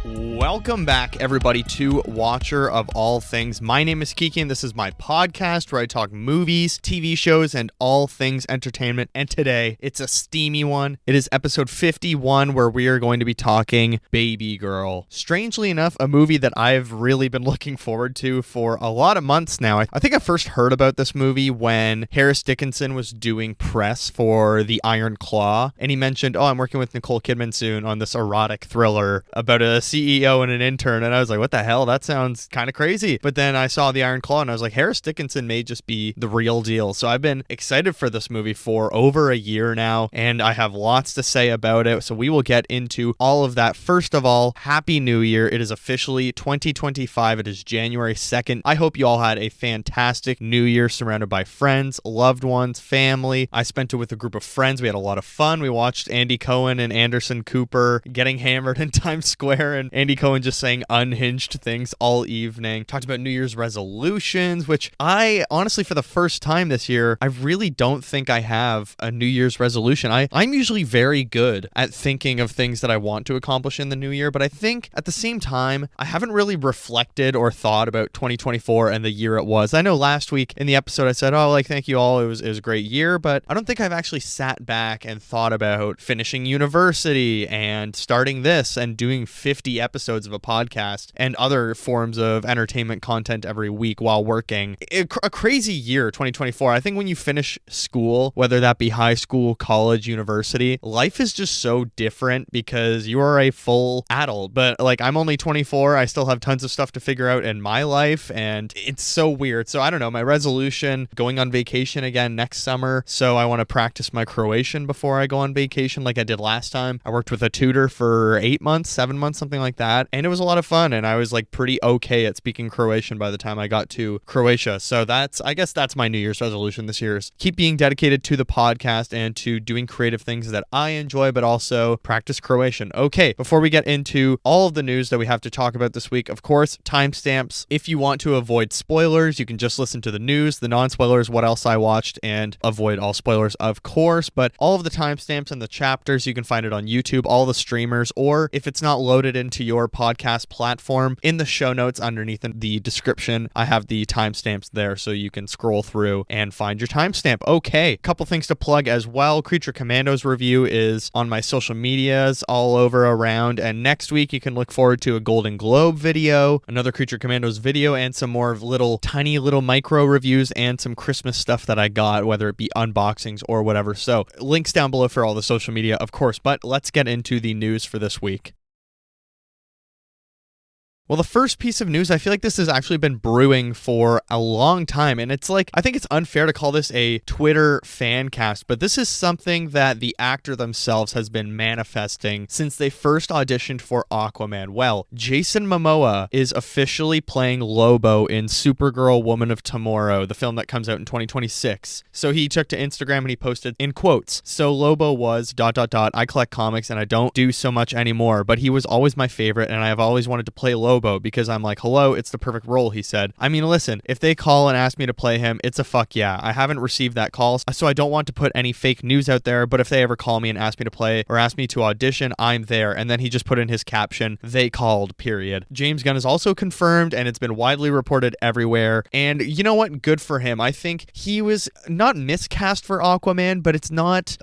Welcome back, everybody, to Watcher of All Things. My name is Kiki, and this is my podcast where I talk movies, TV shows, and all things entertainment. And today, it's a steamy one. It is episode 51, where we are going to be talking Babygirl. Strangely enough, a movie that I've really been looking forward to for a lot of months now. I think I first heard about this movie when Harris Dickinson was doing press for The Iron Claw, and he mentioned, I'm working with Nicole Kidman soon on this erotic thriller about a CEO and an intern, and I was like, what the hell? That sounds kind of crazy. But then I saw The Iron Claw, and I was like, Harris Dickinson may just be the real deal. So I've been excited for this movie for over a year now, and I have lots to say about it. So we will get into all of that. First of all, Happy New Year. It is officially 2025. It is January 2nd. I hope you all had a fantastic New Year surrounded by friends, loved ones, family. I spent it with a group of friends. We had a lot of fun. We watched Andy Cohen and Anderson Cooper getting hammered in Times Square, and Andy Cohen just saying unhinged things all evening. Talked about New Year's resolutions, which I honestly, for the first time this year, I really don't think I have a New Year's resolution. I'm usually very good at thinking of things that I want to accomplish in the new year, but I think at the same time, I haven't really reflected or thought about 2024 and the year it was. I know last week in the episode I said, thank you all, it was a great year, but I don't think I've actually sat back and thought about finishing university and starting this and doing 50 episodes of a podcast and other forms of entertainment content every week while working. A crazy year, 2024. I think when you finish school, whether that be high school, college, university, life is just so different because you are a full adult. But I'm only 24. I still have tons of stuff to figure out in my life, and it's so weird. So I don't know, my resolution, going on vacation again next summer. So I want to practice my Croatian before I go on vacation like I did last time. I worked with a tutor for 7 months, something like that. And it was a lot of fun. And I was pretty okay at speaking Croatian by the time I got to Croatia. So I guess that's my New Year's resolution this year, is keep being dedicated to the podcast and to doing creative things that I enjoy, but also practice Croatian. Okay, before we get into all of the news that we have to talk about this week, of course, timestamps. If you want to avoid spoilers, you can just listen to the news, the non-spoilers, what else I watched, and avoid all spoilers, of course. But all of the timestamps and the chapters, you can find it on YouTube, all the streamers, or if it's not loaded into your podcast platform, in the show notes underneath in the description, I have the timestamps there so you can scroll through and find your timestamp. Okay, couple things to plug as well. Creature Commandos review is on my social medias all over around, and next week you can look forward to a Golden Globe video, another Creature Commandos video, and some more tiny little micro reviews and some Christmas stuff that I got, whether it be unboxings or whatever. So links down below for all the social media, of course, but let's get into the news for this week. Well, the first piece of news, I feel like this has actually been brewing for a long time, and it's I think it's unfair to call this a Twitter fan cast, but this is something that the actor themselves has been manifesting since they first auditioned for Aquaman. Well, Jason Momoa is officially playing Lobo in Supergirl Woman of Tomorrow, the film that comes out in 2026. So he took to Instagram and he posted, in quotes, "So Lobo was ... I collect comics and I don't do so much anymore, but he was always my favorite and I have always wanted to play Lobo because I'm hello, it's the perfect role," he said. I mean, listen, if they call and ask me to play him, it's a fuck yeah. I haven't received that call, so I don't want to put any fake news out there, but if they ever call me and ask me to play or ask me to audition, I'm there. And then he just put in his caption, "They called, period." James Gunn is also confirmed, and it's been widely reported everywhere. And you know what? Good for him. I think he was not miscast for Aquaman, but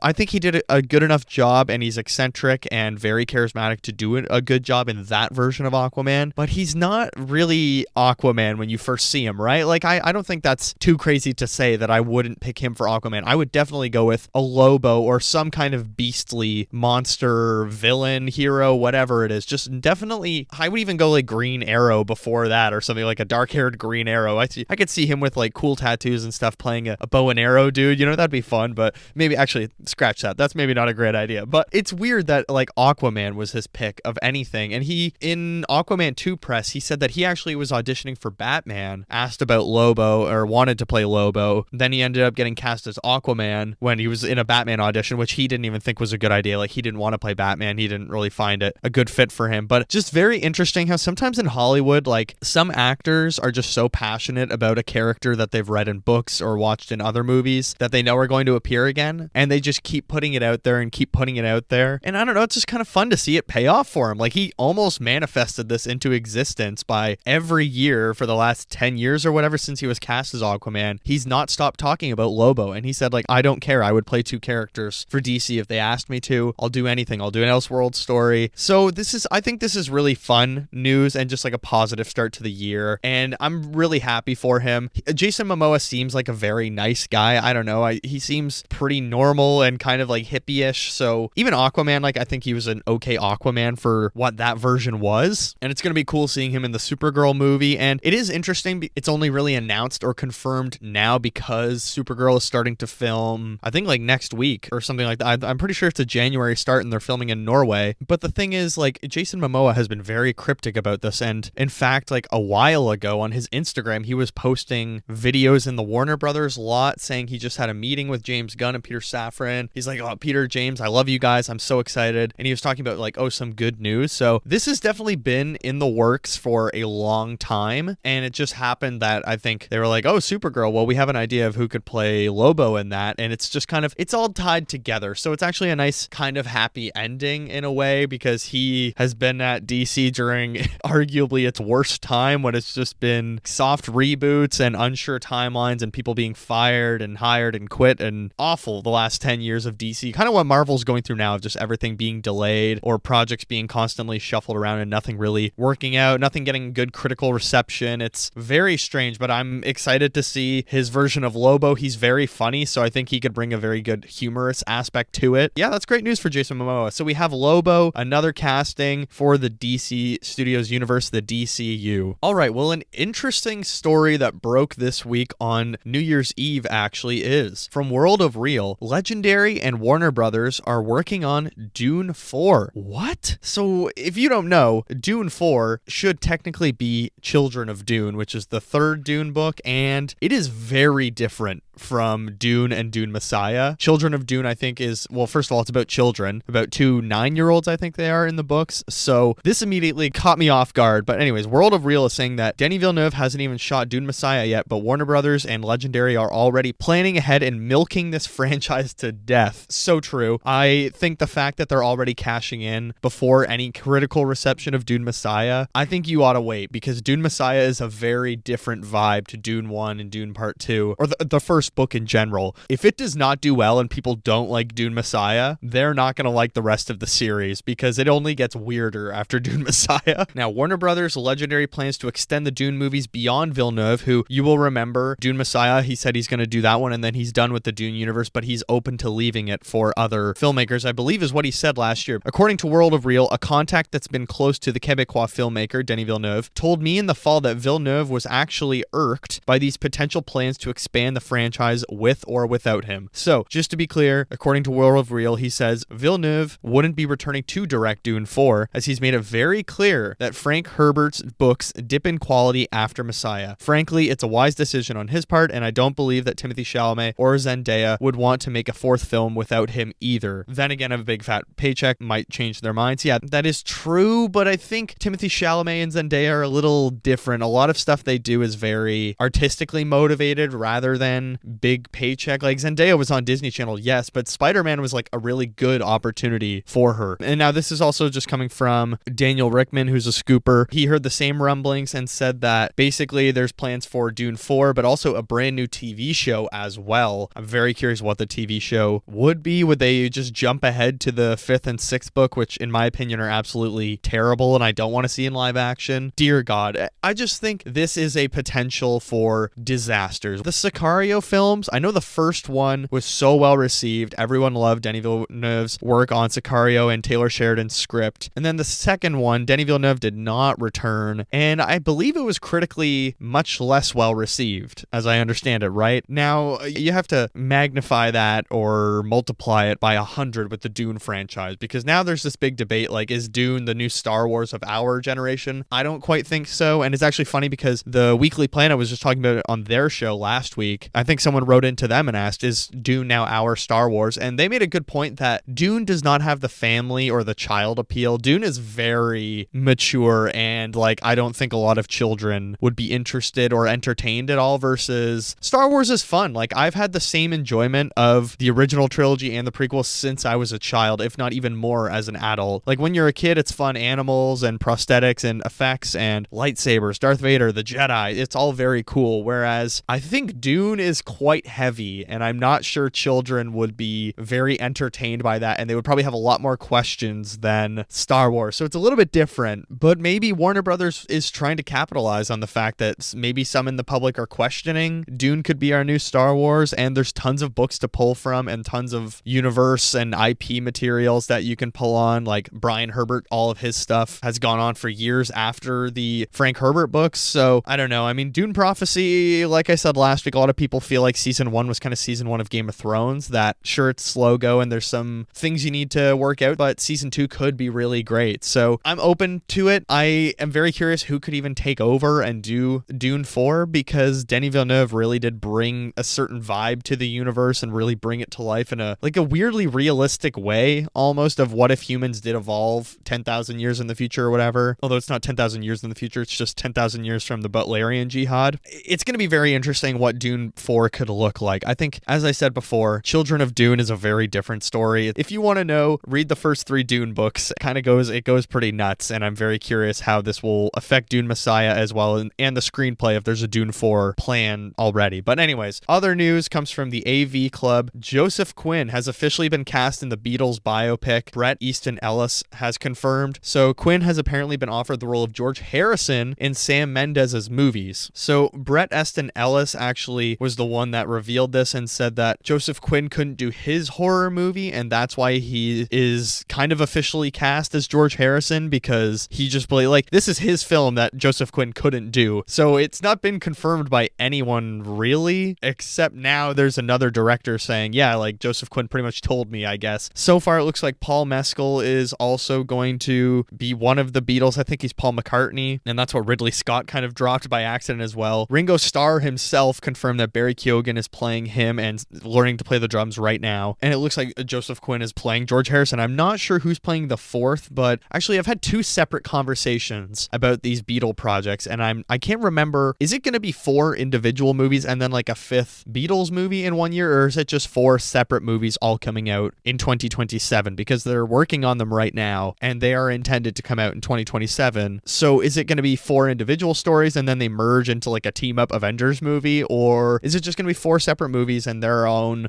I think he did a good enough job, and he's eccentric and very charismatic to do a good job in that version of Aquaman. But he's not really Aquaman when you first see him, right? I don't think that's too crazy to say that I wouldn't pick him for Aquaman. I would definitely go with a Lobo or some kind of beastly monster, villain, hero, whatever it is. Just definitely, I would even go Green Arrow before that, or something like a dark-haired Green Arrow. I could see him with cool tattoos and stuff playing a bow and arrow dude. That'd be fun, but maybe actually scratch that. That's maybe not a great idea. But it's weird that Aquaman was his pick of anything. And he, in Aquaman 2, 2 press, he said that he actually was auditioning for Batman, asked about Lobo or wanted to play Lobo. Then he ended up getting cast as Aquaman when he was in a Batman audition, which he didn't even think was a good idea. Like, he didn't want to play Batman. He didn't really find it a good fit for him. But just very interesting how sometimes in Hollywood, like, some actors are just so passionate about a character that they've read in books or watched in other movies that they know are going to appear again, and they just keep putting it out there and keep putting it out there. And I don't know, it's just kind of fun to see it pay off for him. Like, he almost manifested this into existence by every year for the last 10 years or whatever since he was cast as Aquaman. He's not stopped talking about Lobo, and he said, like, I don't care. I would play 2 characters for DC if they asked me to. I'll do anything. I'll do an Elseworld story. So I think this is really fun news and just like a positive start to the year. And I'm really happy for him. Jason Momoa seems like a very nice guy. I don't know. He seems pretty normal and kind of like hippie-ish. So even Aquaman, like, I think he was an okay Aquaman for what that version was. And it's going to be cool seeing him in the Supergirl movie. And it is interesting. It's only really announced or confirmed now because Supergirl is starting to film, I think, like next week or something like that. I'm pretty sure it's a January start and they're filming in Norway. But the thing is, like, Jason Momoa has been very cryptic about this. And in fact, like a while ago on his Instagram, he was posting videos in the Warner Brothers lot saying he just had a meeting with James Gunn and Peter Safran. He's like, oh, Peter, James, I love you guys. I'm so excited. And he was talking about like, oh, some good news. So this has definitely been in the works for a long time. And it just happened that I think they were like, oh, Supergirl, well, we have an idea of who could play Lobo in that. And it's just kind of, it's all tied together. So it's actually a nice kind of happy ending in a way because he has been at DC during arguably its worst time when it's just been soft reboots and unsure timelines and people being fired and hired and quit and awful the last 10 years of DC. Kind of what Marvel's going through now of just everything being delayed or projects being constantly shuffled around and nothing really working out, nothing getting good critical reception. It's very strange, but I'm excited to see his version of Lobo. He's very funny, so I think he could bring a very good humorous aspect to it. Yeah, that's great news for Jason Momoa. So we have Lobo, another casting for the DC Studios universe, the DCU. All right, well, an interesting story that broke this week on New Year's Eve actually is from World of Real. Legendary and Warner Brothers are working on Dune 4. What? So if you don't know, Dune 4 should technically be Children of Dune, which is the 3rd Dune book, and it is very different from Dune and Dune Messiah. Children of Dune, I think, is, well, first of all, it's about children, about 2 9-year-olds, I think they are in the books. So this immediately caught me off guard. But anyways, World of Real is saying that Denis Villeneuve hasn't even shot Dune Messiah yet, but Warner Brothers and Legendary are already planning ahead and milking this franchise to death. So true. I think the fact that they're already cashing in before any critical reception of Dune Messiah, I think you ought to wait because Dune Messiah is a very different vibe to Dune 1 and Dune Part 2, or the first book in general. If it does not do well and people don't like Dune Messiah, they're not going to like the rest of the series because it only gets weirder after Dune Messiah. Now, Warner Brothers Legendary plans to extend the Dune movies beyond Villeneuve, who you will remember Dune Messiah, he said he's going to do that one and then he's done with the Dune universe, but he's open to leaving it for other filmmakers, I believe is what he said last year. According to World of Real, a contact that's been close to the Quebecois filmmaker, Denis Villeneuve, told me in the fall that Villeneuve was actually irked by these potential plans to expand the franchise with or without him. So, just to be clear, according to World of Real, he says Villeneuve wouldn't be returning to direct Dune 4, as he's made it very clear that Frank Herbert's books dip in quality after Messiah. Frankly, it's a wise decision on his part, and I don't believe that Timothée Chalamet or Zendaya would want to make a 4th film without him either. Then again, a big fat paycheck might change their minds. Yeah, that is true, but I think Timothée Chalamet and Zendaya are a little different. A lot of stuff they do is very artistically motivated rather than big paycheck. Like Zendaya was on Disney Channel, yes, but Spider-Man was like a really good opportunity for her. And now this is also just coming from Daniel Rickman, who's a scooper. He heard the same rumblings and said that basically there's plans for Dune 4, but also a brand new TV show as well. I'm very curious what the TV show would be. Would they just jump ahead to the 5th and 6th book, which in my opinion are absolutely terrible and I don't want to see in live action? Dear God, I just think this is a potential for disasters. The Sicario films. I know the first one was so well received. Everyone loved Denis Villeneuve's work on Sicario and Taylor Sheridan's script. And then the second one, Denis Villeneuve did not return, and I believe it was critically much less well received, as I understand it, right? Now, you have to magnify that or multiply it by 100 with the Dune franchise, because now there's this big debate, like, is Dune the new Star Wars of our generation? I don't quite think so, and it's actually funny because the Weekly Planet was just talking about it on their show last week. I think someone wrote into them and asked, is Dune now our Star Wars? And they made a good point that Dune does not have the family or the child appeal. Dune is very mature, and like, I don't think a lot of children would be interested or entertained at all, versus Star Wars is fun. Like, I've had the same enjoyment of the original trilogy and the prequels since I was a child, if not even more as an adult. Like, when you're a kid, it's fun. Animals and prosthetics and effects and lightsabers, Darth Vader, the Jedi, it's all very cool. Whereas I think Dune is quite heavy, and I'm not sure children would be very entertained by that, and they would probably have a lot more questions than Star Wars. So it's a little bit different, but maybe Warner Brothers is trying to capitalize on the fact that maybe some in the public are questioning Dune could be our new Star Wars, and there's tons of books to pull from and tons of universe and IP materials that you can pull on. Like Brian Herbert, all of his stuff has gone on for years after the Frank Herbert books. So I don't know. I mean, Dune Prophecy, like I said last week, a lot of people feel like season 1 was kind of season 1 of Game of Thrones, that sure, it's slow go and there's some things you need to work out, but season 2 could be really great. So I'm open to it. I am very curious who could even take over and do Dune 4, because Denis Villeneuve really did bring a certain vibe to the universe and really bring it to life in a weirdly realistic way, almost, of what if humans did evolve 10,000 years in the future or whatever. Although it's not 10,000 years in the future, it's just 10,000 years from the Butlerian Jihad. It's going to be very interesting what Dune 4 could look like. I think, as I said before, Children of Dune is a very different story. If you want to know, read the first 3 Dune books. It goes pretty nuts, and I'm very curious how this will affect Dune Messiah as well, and the screenplay, if there's a Dune 4 plan already. But anyways, other news comes from the AV Club. Joseph Quinn has officially been cast in the Beatles biopic. Bret Easton Ellis has confirmed. So Quinn has apparently been offered the role of George Harrison in Sam Mendes's movies. So Bret Easton Ellis actually was the one that revealed this and said that Joseph Quinn couldn't do his horror movie, and that's why he is kind of officially cast as George Harrison, because he just played, like, this is his film that Joseph Quinn couldn't do. So it's not been confirmed by anyone really, except now there's another director saying, yeah, like, Joseph Quinn pretty much told me, I guess. So far it looks like Paul Mescal is also going to be one of the Beatles. I think he's Paul McCartney, and that's what Ridley Scott kind of dropped by accident as well. Ringo Starr himself confirmed that Barry Keoghan is playing him and learning to play the drums right now, and it looks like Joseph Quinn is playing George Harrison. I'm not sure who's playing the fourth, but actually I've had 2 separate conversations about these Beatle projects, and I can't remember, is it going to be 4 individual movies and then like a 5th Beatles movie in 1 year, or is it just 4 separate movies all coming out in 2027? Because they're working on them right now and they are intended to come out in 2027. So is it going to be 4 individual stories and then they merge into like a team up Avengers movie, or is it just going to be 4 separate movies and their own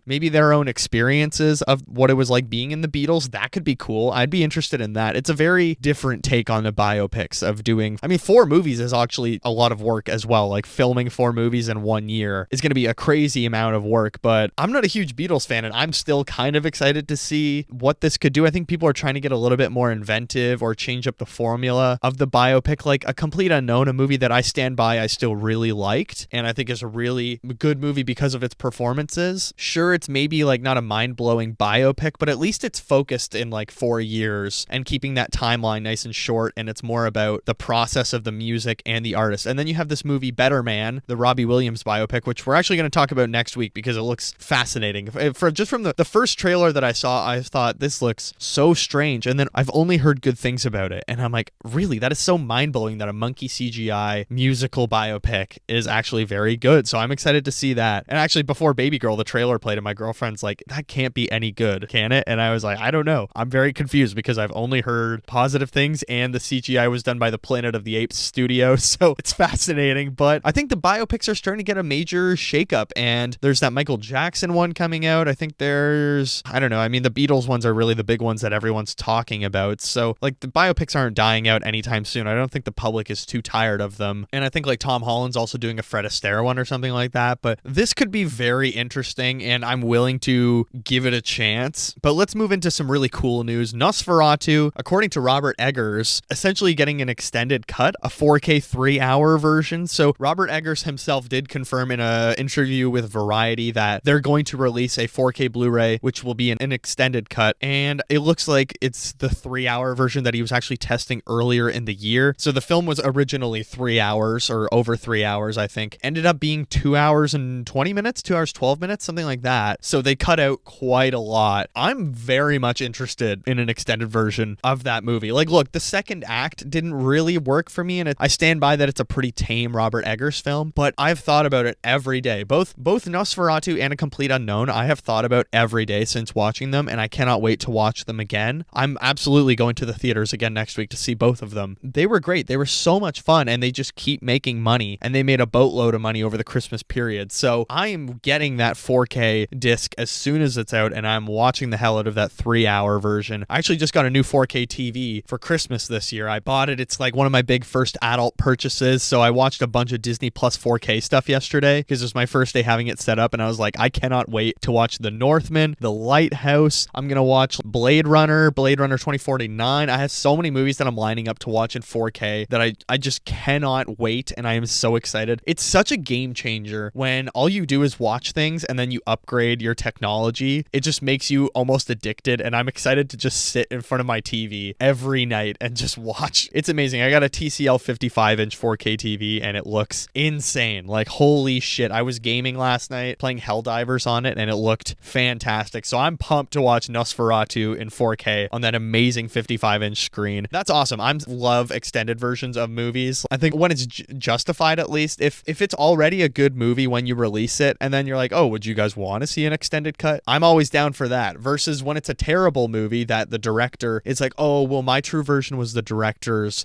experiences of what it was like being in the Beatles? That could be cool. I'd be interested in that. It's a very different take on the biopics of doing, 4 movies is actually a lot of work as well. Like, filming 4 movies in 1 year is going to be a crazy amount of work, but I'm not a huge Beatles fan, and I'm still kind of excited to see what this could do. I think people are trying to get a little bit more inventive or change up the formula of the biopic. Like A Complete Unknown, a movie that I stand by, I still really liked, and I think is a really good movie because of its performances. Sure, it's maybe like not a mind-blowing biopic, but at least it's focused in like 4 years and keeping that timeline nice and short, and it's more about the process of the music and the artist. And then you have this movie Better Man, the Robbie Williams biopic, which we're actually going to talk about next week because it looks fascinating. Just from the first trailer that I saw, I thought this looks so strange, and then I've only heard good things about it, and I'm like, really, that is so mind-blowing that a monkey CGI musical biopic is actually very good. So I'm excited to see that. And actually, before Babygirl, the trailer played, and my girlfriend's like, that can't be any good, can it? And I was like, I don't know. I'm very confused because I've only heard positive things, and the CGI was done by the Planet of the Apes studio, so it's fascinating. But I think the biopics are starting to get a major shakeup, and there's that Michael Jackson one coming out. I think there's, I don't know, the Beatles ones are really the big ones that everyone's talking about. So like, the biopics aren't dying out anytime soon. I don't think the public is too tired of them. And I think like Tom Holland's also doing a Fred Astaire one or something like that. But this could be very interesting and I'm willing to give it a chance. But let's move into some really cool news. Nosferatu, according to Robert Eggers, essentially getting an extended cut, a 4K 3-hour version. So Robert Eggers himself did confirm in an interview with Variety that they're going to release a 4K Blu-ray, which will be an extended cut. And it looks like it's the 3-hour version that he was actually testing earlier in the year. So the film was originally 3 hours or over 3 hours, I think. Ended up being 2 hours and 20 minutes, 2 hours, 12 minutes, something like that. So they cut out quite a lot. I'm very much interested in an extended version of that movie. Like, look, the second act didn't really work for me, and I stand by that it's a pretty tame Robert Eggers film, but I've thought about it every day. Both Nosferatu and A Complete Unknown, I have thought about every day since watching them, and I cannot wait to watch them again. I'm absolutely going to the theaters again next week to see both of them. They were great. They were so much fun, and they just keep making money, and they made a boatload of money over the Christmas period. So I am getting that 4K disc as soon as it's out, and I'm watching the hell out of that 3-hour version. I actually just got a new 4K TV for Christmas this year. I bought it. It's like one of my big first adult purchases. So I watched a bunch of Disney Plus 4K stuff yesterday because it was my first day having it set up, and I was like, I cannot wait to watch The Northman, The Lighthouse. I'm going to watch Blade Runner 2049. I have so many movies that I'm lining up to watch in 4K that I just cannot wait, and I am so excited. It's such a game changer when all you do is watch things and then you upgrade your technology. It just makes you almost addicted, and I'm excited to just sit in front of my TV every night and just watch. It's amazing. I got a TCL 55-inch 4K TV, and it looks insane. Like, holy shit. I was gaming last night, playing Helldivers on it, and it looked fantastic. So I'm pumped to watch Nosferatu in 4K on that amazing 55-inch screen. That's awesome. I love extended versions of movies. I think when it's justified, at least, if it's already a good movie when you release it, and then you're like, oh, would you guys want to see an extended cut? I'm always down for that. Versus when it's a terrible movie that the director is like, oh, well, my true version was the director's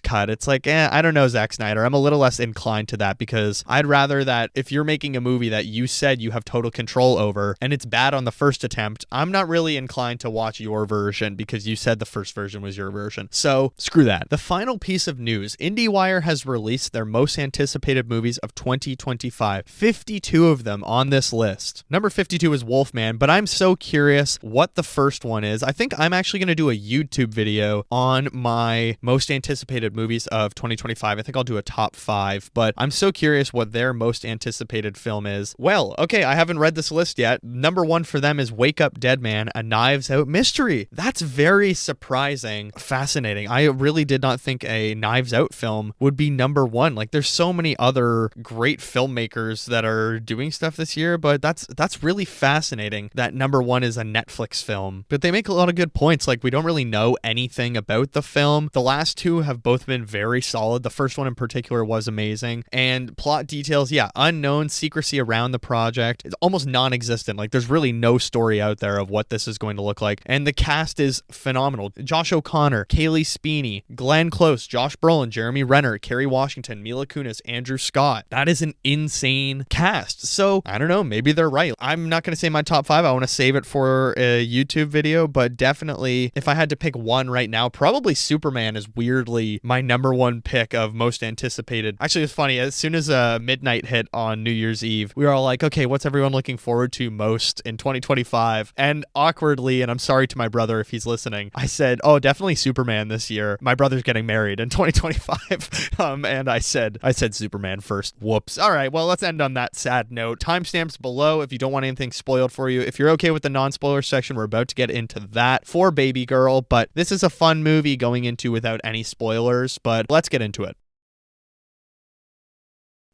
cut. It's like, I don't know, Zack Snyder. I'm a little less inclined to that because I'd rather that if you're making a movie that you said you have total control over and it's bad on the first attempt, I'm not really inclined to watch your version because you said the first version was your version. So screw that. The final piece of news, IndieWire has released their most anticipated movies of 2025. 52 of them on this list. Number 52 is Wolfman, but I'm so curious what the first one is. I think I'm actually going to do a YouTube video on my most anticipated movies of 2025. I think I'll do a top 5, but I'm so curious what their most anticipated film is. Well, okay, I haven't read this list yet. Number 1 for them is Wake Up Dead Man, a Knives Out mystery. That's very surprising, fascinating. I really did not think a Knives Out film would be number 1. Like, there's so many other great filmmakers that are doing stuff this year, but that's really fascinating that number 1 is a Netflix film. But they make a lot of good points. Like, we don't really know anything about the film. The last 2 have both been very solid. The first one in particular was amazing. And plot details, unknown, secrecy around the project. It's almost non-existent. Like, there's really no story out there of what this is going to look like. And the cast is phenomenal. Josh O'Connor, Kaylee Speeney, Glenn Close, Josh Brolin, Jeremy Renner, Kerry Washington, Mila Kunis, Andrew Scott. That is an insane cast. So, I don't know, maybe they're right. I'm not going to say my top 5. I want to save it for a YouTube video, but definitely, if I had to pick one right now, probably Superman is weirdly my number 1 pick of most anticipated. Actually, it's funny. As soon as midnight hit on New Year's Eve, we were all like, okay, what's everyone looking forward to most in 2025? And awkwardly, and I'm sorry to my brother if he's listening, I said, oh, definitely Superman this year. My brother's getting married in 2025. And I said Superman first. Whoops. All right, well, let's end on that sad note. Timestamps below if you don't want anything spoiled for you. If you're okay with the non-spoiler section, we're about to get into that for Babygirl, but this is a fun movie going into without any spoilers, but let's get into it.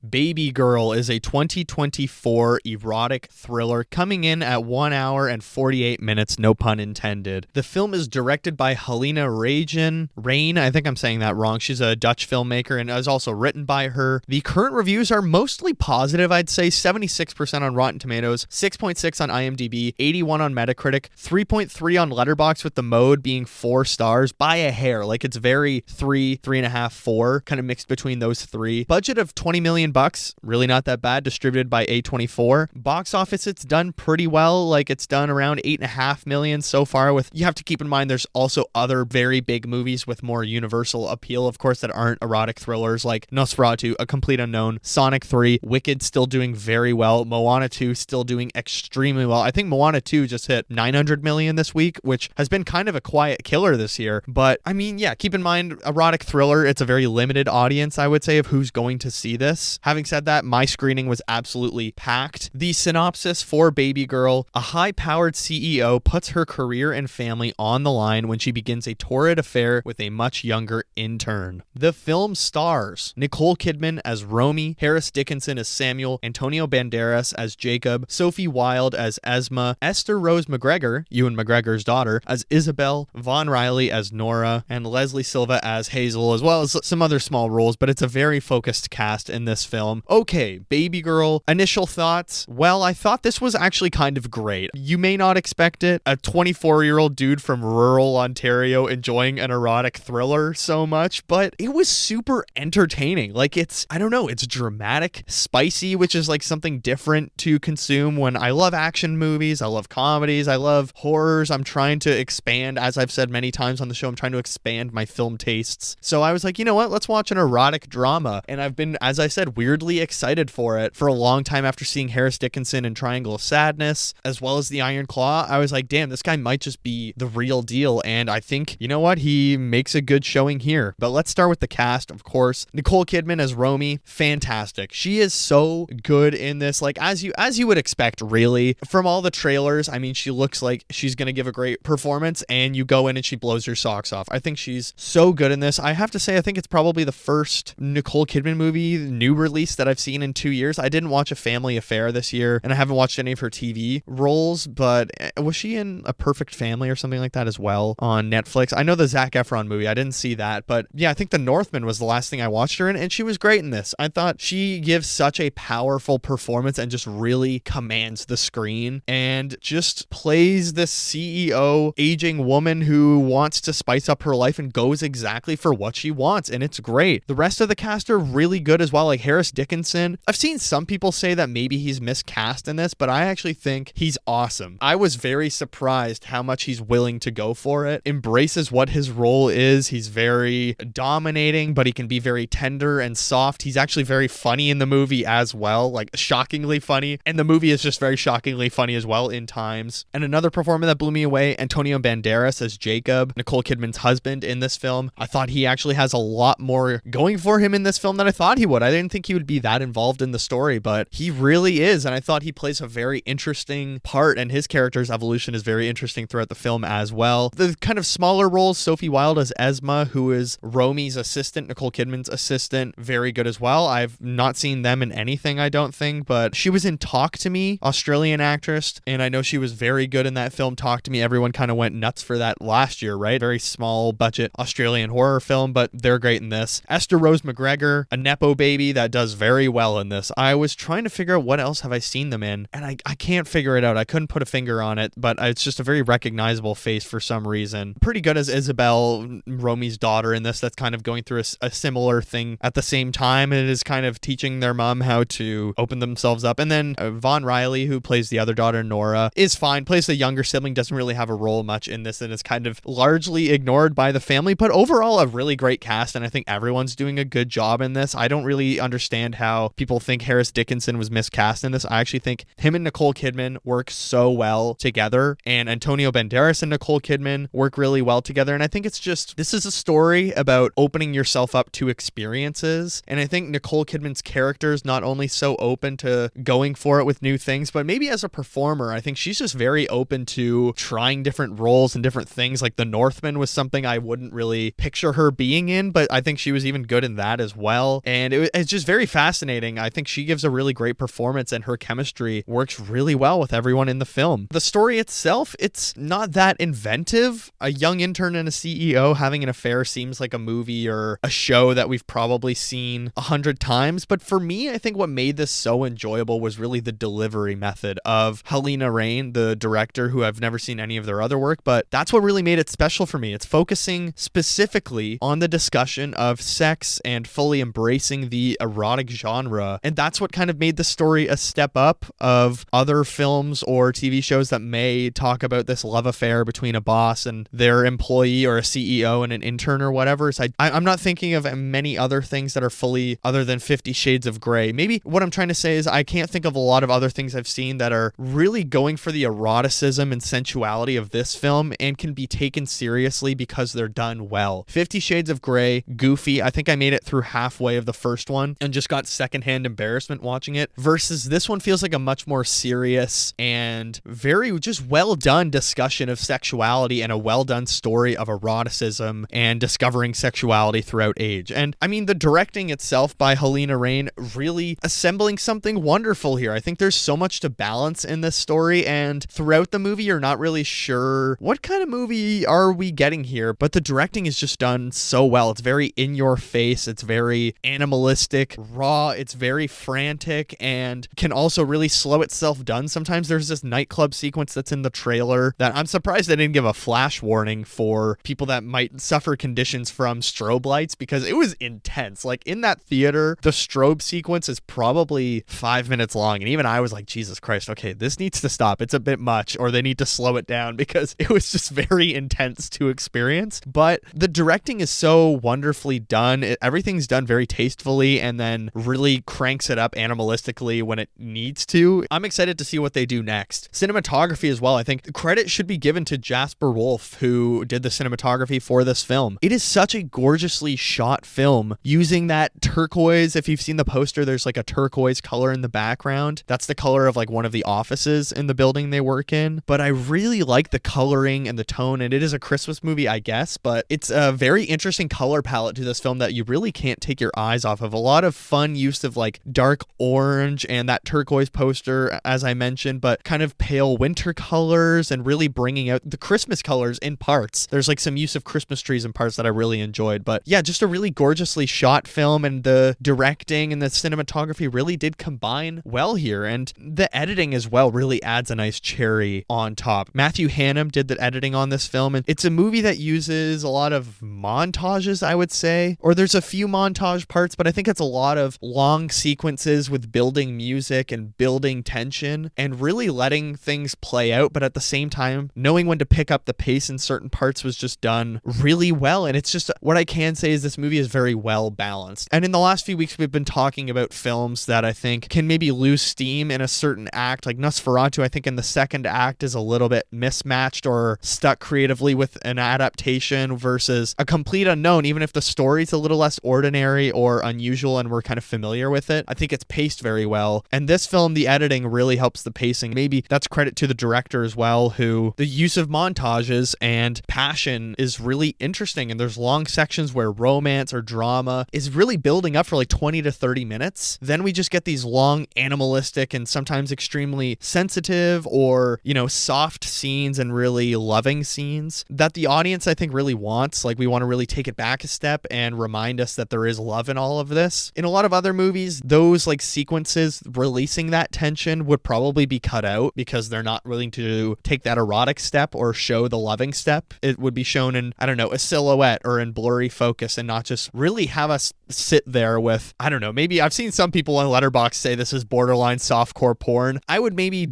Babygirl is a 2024 erotic thriller coming in at 1 hour and 48 minutes, no pun intended. The film is directed by Helena Rain, I think I'm saying that wrong. She's a Dutch filmmaker and is also written by her. The current reviews are mostly positive, I'd say 76% on Rotten Tomatoes, 6.6 on IMDb, 81 on Metacritic, 3.3 on Letterboxd, with the mode being 4 stars by a hair. Like, it's very 3.5, 4, kind of mixed between those 3. Budget of $20 million. million. Really not that bad. Distributed by A24. Box office, it's done pretty well. Like, it's done around 8.5 million so far. With, you have to keep in mind there's also other very big movies with more universal appeal, of course, that aren't erotic thrillers, like Nosferatu, A Complete Unknown, Sonic 3, Wicked still doing very well, Moana 2 still doing extremely well. I think Moana 2 just hit 900 million this week, which has been kind of a quiet killer this year. But I mean, yeah, keep in mind, erotic thriller, it's a very limited audience, I would say, of who's going to see this. Having said that, my screening was absolutely packed. The synopsis for Babygirl: a high-powered CEO puts her career and family on the line when she begins a torrid affair with a much younger intern. The film stars Nicole Kidman as Romy, Harris Dickinson as Samuel, Antonio Banderas as Jacob, Sophie Wilde as Esma, Esther Rose McGregor, Ewan McGregor's daughter, as Isabel, Vaughn Riley as Nora, and Leslie Silva as Hazel, as well as some other small roles, but it's a very focused cast in this film. Okay, Babygirl, initial thoughts? Well, I thought this was actually kind of great. You may not expect it. A 24-year-old dude from rural Ontario enjoying an erotic thriller so much, but it was super entertaining. Like, it's, I don't know, it's dramatic, spicy, which is like something different to consume when I love action movies, I love comedies, I love horrors. I'm trying to expand, as I've said many times on the show, I'm trying to expand my film tastes. So I was like, you know what, let's watch an erotic drama. And I've been, as I said, weirdly excited for it for a long time after seeing Harris Dickinson in Triangle of Sadness, as well as The Iron Claw. I was like, damn, this guy might just be the real deal. And I think, you know what, he makes a good showing here. But let's start with the cast, of course. Nicole Kidman as Romy, fantastic. She is so good in this, like as you would expect, really. From all the trailers, I mean, she looks like she's gonna give a great performance, and you go in and she blows your socks off. I think she's so good in this. I have to say, I think it's probably the first Nicole Kidman movie, new release, that I've seen in 2 years. I didn't watch A Family Affair this year, and I haven't watched any of her TV roles, but was she in A Perfect Family or something like that as well on Netflix? I know the Zac Efron movie, I didn't see that, but yeah, I think The Northman was the last thing I watched her in, and she was great in this. I thought she gives such a powerful performance and just really commands the screen and just plays this CEO aging woman who wants to spice up her life and goes exactly for what she wants, and it's great. The rest of the cast are really good as well, like Harris Dickinson. I've seen some people say that maybe he's miscast in this, but I actually think he's awesome. I was very surprised how much he's willing to go for it, embraces what his role is. He's very dominating, but he can be very tender and soft. He's actually very funny in the movie as well, like shockingly funny, and the movie is just very shockingly funny as well in times. And another performer that blew me away, Antonio Banderas as Jacob, Nicole Kidman's husband in this film. I thought he actually has a lot more going for him in this film than I thought he would. I didn't think he would be that involved in the story, but he really is, and I thought he plays a very interesting part, and his character's evolution is very interesting throughout the film as well. The kind of smaller roles, Sophie Wilde as Esma, who is Romy's assistant, Nicole Kidman's assistant, very good as well. I've not seen them in anything, I don't think, but she was in Talk to Me, Australian actress, and I know she was very good in that film, Talk to Me. Everyone kind of went nuts for that last year, right? Very small budget Australian horror film, but they're great in this. Esther Rose McGregor, a Nepo baby that does very well in this. I was trying to figure out what else have I seen them in, and I can't figure it out. I couldn't put a finger on it, but it's just a very recognizable face for some reason. Pretty good as Isabel, Romy's daughter in this, that's kind of going through a similar thing at the same time. It is kind of teaching their mom how to open themselves up. And then Vaughn Riley, who plays the other daughter, Nora, is fine, plays the younger sibling, doesn't really have a role much in this, and is kind of largely ignored by the family, but overall a really great cast, and I think everyone's doing a good job in this. I don't really understand how people think Harris Dickinson was miscast in this. I actually think him and Nicole Kidman work so well together, and Antonio Banderas and Nicole Kidman work really well together, and I think it's just, this is a story about opening yourself up to experiences, and I think Nicole Kidman's character is not only so open to going for it with new things, but maybe as a performer, I think she's just very open to trying different roles and different things. Like The Northman was something I wouldn't really picture her being in, but I think she was even good in that as well, and it's just very fascinating. I think she gives a really great performance, and her chemistry works really well with everyone in the film. The story itself, it's not that inventive. A young intern and a CEO having an affair seems like a movie or a show that we've probably seen 100 times, but for me, I think what made this so enjoyable was really the delivery method of Helena Rain, the director, who I've never seen any of their other work, but that's what really made it special for me. It's focusing specifically on the discussion of sex and fully embracing the erotic erotic genre. And that's what kind of made the story a step up of other films or TV shows that may talk about this love affair between a boss and their employee, or a CEO and an intern or whatever. So I'm not thinking of many other things that are fully other than 50 Shades of Grey. Maybe what I'm trying to say is I can't think of a lot of other things I've seen that are really going for the eroticism and sensuality of this film and can be taken seriously because they're done well. 50 Shades of Grey, goofy. I think I made it through halfway of the first one and just got secondhand embarrassment watching it, versus this one feels like a much more serious and very just well done discussion of sexuality and a well done story of eroticism and discovering sexuality throughout age. And I mean, the directing itself by Helena Rain really assembling something wonderful here. I think there's so much to balance in this story, and throughout the movie you're not really sure what kind of movie are we getting here, but the directing is just done so well. It's very in your face, it's very animalistic, raw, it's very frantic, and can also really slow itself down. Sometimes there's this nightclub sequence that's in the trailer that I'm surprised they didn't give a flash warning for people that might suffer conditions from strobe lights, because it was intense. Like in that theater, the strobe sequence is probably 5 minutes long, and even I was like, Jesus Christ, okay, this needs to stop. It's a bit much, or they need to slow it down, because it was just very intense to experience. But the directing is so wonderfully done. Everything's done very tastefully and then really cranks it up animalistically when it needs to. I'm excited to see what they do next. Cinematography as well. I think credit should be given to Jasper Wolf, who did the cinematography for this film. It is such a gorgeously shot film using that turquoise. If you've seen the poster, there's like a turquoise color in the background. That's the color of like one of the offices in the building they work in. But I really like the coloring and the tone, and it is a Christmas movie, I guess, but it's a very interesting color palette to this film that you really can't take your eyes off of. A lot of fun use of like dark orange and that turquoise poster, as I mentioned, but kind of pale winter colors and really bringing out the Christmas colors in parts. There's like some use of Christmas trees in parts that I really enjoyed. But yeah, just a really gorgeously shot film, and the directing and the cinematography really did combine well here. And the editing as well really adds a nice cherry on top. Matthew Hannum did the editing on this film, and it's a movie that uses a lot of montages, I would say, or there's a few montage parts, but I think it's a lot of long sequences with building music and building tension and really letting things play out, but at the same time knowing when to pick up the pace in certain parts was just done really well. And it's just, what I can say is this movie is very well balanced. And in the last few weeks we've been talking about films that I think can maybe lose steam in a certain act. Like Nosferatu, I think in the second act is a little bit mismatched or stuck creatively with an adaptation versus a complete unknown. Even if the story's a little less ordinary or unusual and we're kind of familiar with it, I think it's paced very well. And this film, the editing really helps the pacing. Maybe that's credit to the director as well, who the use of montages and passion is really interesting. And there's long sections where romance or drama is really building up for like 20 to 30 minutes. Then we just get these long animalistic and sometimes extremely sensitive or, you know, soft scenes and really loving scenes that the audience, I think, really wants. Like, we want to really take it back a step and remind us that there is love in all of this. In a lot of other movies, those like sequences releasing that tension would probably be cut out because they're not willing to take that erotic step or show the loving step. It would be shown in, I don't know, a silhouette or in blurry focus and not just really have us sit there with, I don't know, maybe I've seen some people on Letterboxd say this is borderline softcore porn. I would maybe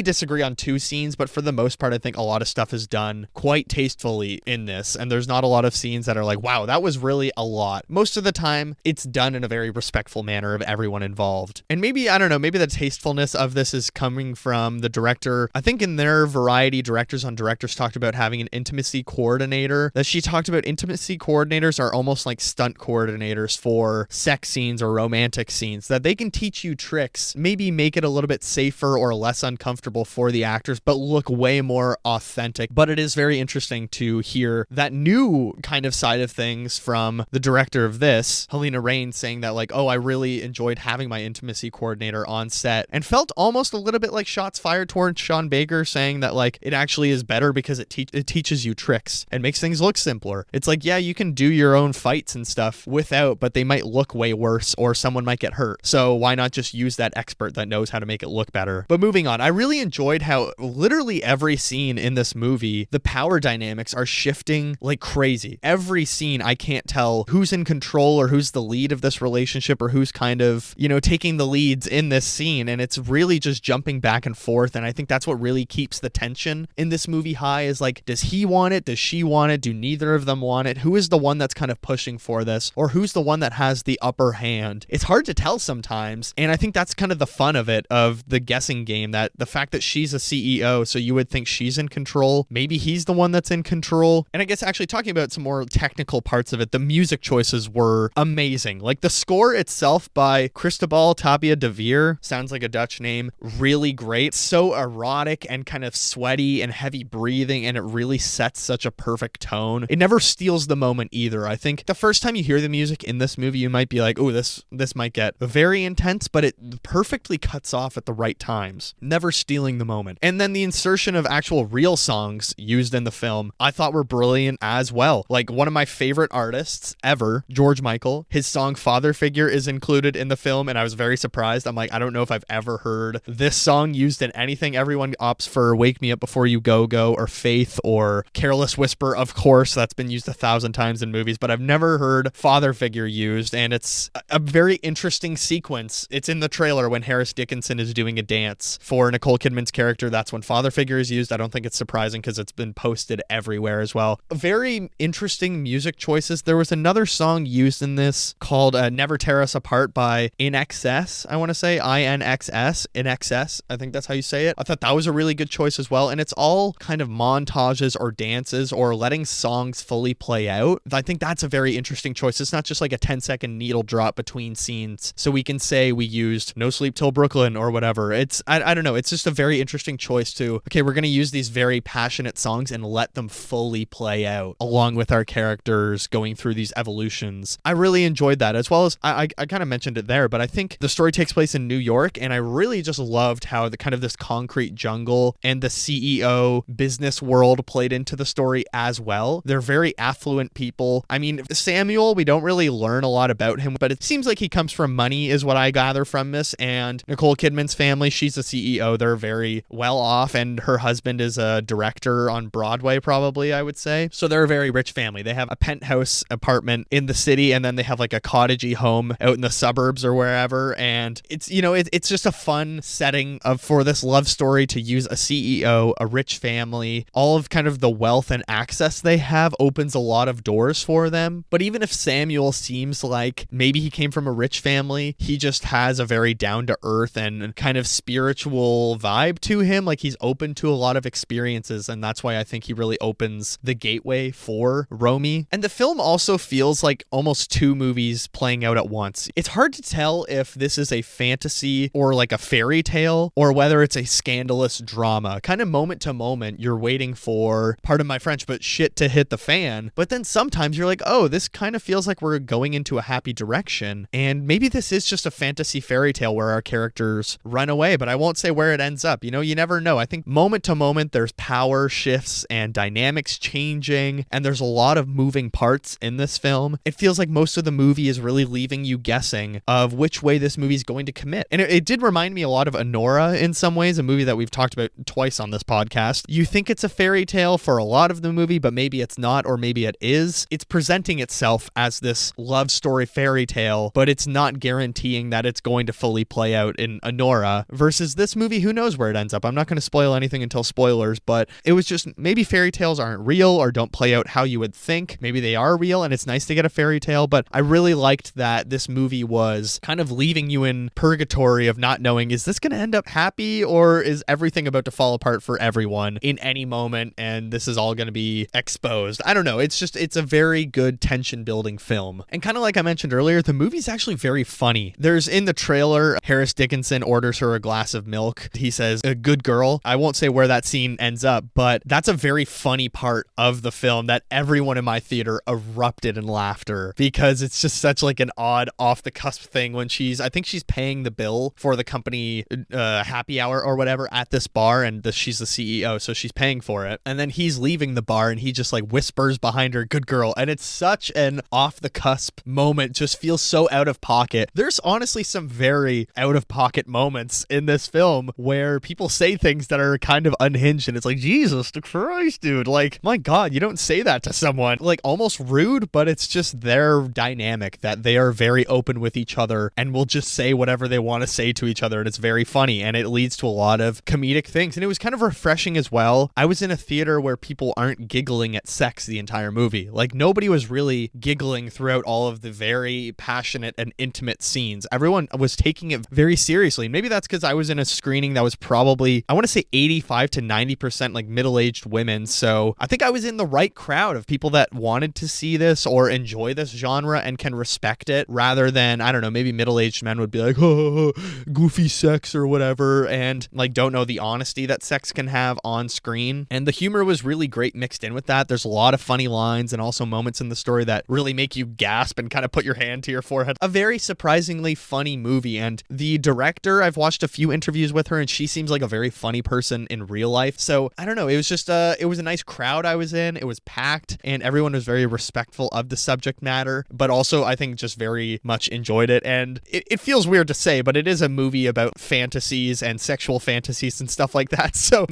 disagree on two scenes, but for the most part, I think a lot of stuff is done quite tastefully in this, and there's not a lot of scenes that are like, wow, that was really a lot. Most of the time, it's done in a very respectful manner of everyone involved. And maybe, I don't know, maybe the tastefulness of this is coming from the director. I think in their Variety Directors on Directors talked about having an intimacy coordinator, that she talked about intimacy coordinators are almost like stunt coordinators for sex scenes or romantic scenes, that they can teach you tricks, maybe make it a little bit safer or less uncomfortable for the actors, but look way more authentic. But it is very interesting to hear that new kind of side of things from the director of this, Helena Rain, saying that like, oh, I really enjoyed having my intimacy coordinator on set, and felt almost a little bit like shots fired towards Sean Baker, saying that like it actually is better because it teaches you tricks and makes things look simpler. It's like, yeah, you can do your own fights and stuff without, but they might look way worse or someone might get hurt. So why not just use that expert that knows how to make it look better? But moving on, I really enjoyed how literally every scene in this movie, the power dynamics are shifting like crazy. Every scene, I can't tell who's in control or who's who's the lead of this relationship or who's kind of, taking the leads in this scene. And it's really just jumping back and forth. And I think that's what really keeps the tension in this movie high, is like, does he want it? Does she want it? Do neither of them want it? Who is the one that's kind of pushing for this? Or who's the one that has the upper hand? It's hard to tell sometimes. And I think that's kind of the fun of it, of the guessing game, that the fact that she's a CEO, so you would think she's in control. Maybe he's the one that's in control. And I guess actually talking about some more technical parts of it, the music choices were amazing. Like the score itself by Cristobal Tapia de Veer, sounds like a Dutch name, really great. So erotic and kind of sweaty and heavy breathing, and it really sets such a perfect tone. It never steals the moment either. I think the first time you hear the music in this movie, you might be like, oh, this might get very intense, but it perfectly cuts off at the right times, never stealing the moment. And then the insertion of actual real songs used in the film, I thought were brilliant as well. Like one of my favorite artists ever, George Michael, his song Father Figure is included in the film, and I was very surprised. I'm like, I don't know if I've ever heard this song used in anything. Everyone opts for Wake Me Up Before You Go Go or Faith or Careless Whisper, of course, that's been used 1,000 times in movies, but I've never heard Father Figure used, and it's a very interesting sequence. It's in the trailer when Harris Dickinson is doing a dance for Nicole Kidman's character. That's when Father Figure is used. I don't think it's surprising because it's been posted everywhere as well. Very interesting music choices. There was another song used in this called Never Tear Us Apart by In Excess, I want to say, INXS, In Excess, I think that's how you say it. I thought that was a really good choice as well, and it's all kind of montages or dances or letting songs fully play out. I think that's a very interesting choice. It's not just like a 10-second needle drop between scenes, so we can say we used No Sleep Till Brooklyn or whatever. It's, I don't know, it's just a very interesting choice to, okay, we're going to use these very passionate songs and let them fully play out along with our characters going through these evolutions. I really enjoyed that, as well as I kind of mentioned it there, but I think the story takes place in New York, and I really just loved how the kind of this concrete jungle and the CEO business world played into the story as well. They're very affluent people. I mean, Samuel, we don't really learn a lot about him, but it seems like he comes from money is what I gather from this. And Nicole Kidman's family, she's a CEO. They're very well off, and her husband is a director on Broadway, probably, I would say. So they're a very rich family. They have a penthouse apartment in the city, and then they have like a cottagey home out in the suburbs or wherever. And it's, it's just a fun setting for this love story to use a CEO, a rich family. All of kind of the wealth and access they have opens a lot of doors for them. But even if Samuel seems like maybe he came from a rich family, he just has a very down to earth and kind of spiritual vibe to him. Like he's open to a lot of experiences, and that's why I think he really opens the gateway for Romy. And the film also feels like almost two movies playing out at once. It's hard to tell if this is a fantasy or like a fairy tale, or whether it's a scandalous drama. Kind of moment to moment, you're waiting for, pardon my French, but shit to hit the fan. But then sometimes you're like, oh, this kind of feels like we're going into a happy direction. And maybe this is just a fantasy fairy tale where our characters run away, but I won't say where it ends up. You never know. I think moment to moment, there's power shifts and dynamics changing, and there's a lot of moving parts in this film. It feels like most of the movie is really leaving you guessing of which way this movie is going to commit. And it did remind me a lot of Anora in some ways, a movie that we've talked about twice on this podcast. You think it's a fairy tale for a lot of the movie, but maybe it's not, or maybe it is. It's presenting itself as this love story fairy tale, but it's not guaranteeing that it's going to fully play out in Anora. Versus this movie, who knows where it ends up? I'm not going to spoil anything until spoilers, but it was just, maybe fairy tales aren't real or don't play out how you would think. Maybe they are real, and it's nice to get a fairy tale, but I really liked that this movie was kind of leaving you in purgatory of not knowing, is this going to end up happy, or is everything about to fall apart for everyone in any moment, and this is all going to be exposed? I don't know. It's a very good tension building film. And kind of like I mentioned earlier, the movie's actually very funny. There's in the trailer, Harris Dickinson orders her a glass of milk. He says, a good girl. I won't say where that scene ends up, but that's a very funny part of the film that everyone in my theater erupted in laughter, because it's just such like an odd off the cusp thing when I think she's paying the bill for the company happy hour or whatever at this bar, and she's the CEO, so she's paying for it. And then he's leaving the bar and he just like whispers behind her, good girl. And it's such an off the cusp moment, just feels so out of pocket. There's honestly some very out of pocket moments in this film where people say things that are kind of unhinged, and it's like, Jesus Christ, dude, like, my God, you don't say that to someone. Like almost rude, but it's just their dynamic dynamic that they are very open with each other and will just say whatever they want to say to each other, and it's very funny, and it leads to a lot of comedic things, and it was kind of refreshing as well. I was in a theater where people aren't giggling at sex the entire movie. Like, nobody was really giggling throughout all of the very passionate and intimate scenes. Everyone was taking it very seriously. Maybe that's because I was in a screening that was probably, I want to say 85 to 90% like middle-aged women, so I think I was in the right crowd of people that wanted to see this or enjoy this genre and can respect it, rather than, I don't know, maybe middle-aged men would be like, oh, goofy sex or whatever, and like don't know the honesty that sex can have on screen. And the humor was really great mixed in with that. There's a lot of funny lines and also moments in the story that really make you gasp and kind of put your hand to your forehead. A very surprisingly funny movie, and the director, I've watched a few interviews with her and she seems like a very funny person in real life. So I don't know, it was just it was a nice crowd I was in. It was packed and everyone was very respectful of the subject matter, but also I think just very much enjoyed it. And it feels weird to say, but it is a movie about fantasies and sexual fantasies and stuff like that. So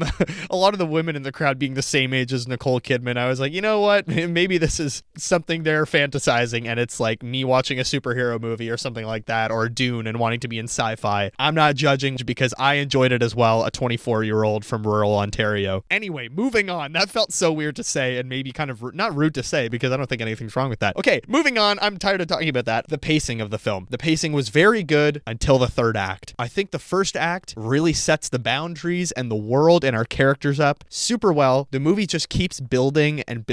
a lot of the women in the crowd being the same age as Nicole Kidman, I was like, you know what? Maybe this is something they're fantasizing and it's like me watching a superhero movie or something like that, or Dune and wanting to be in sci-fi. I'm not judging because I enjoyed it as well, a 24-year-old from rural Ontario. Anyway, moving on. That felt so weird to say and maybe kind of not rude to say because I don't think anything's wrong with that. Okay, moving on. I'm tired of talking about that. The pacing of the film. The pacing was very good until the third act. I think the first act really sets the boundaries and the world and our characters up super well. The movie just keeps building and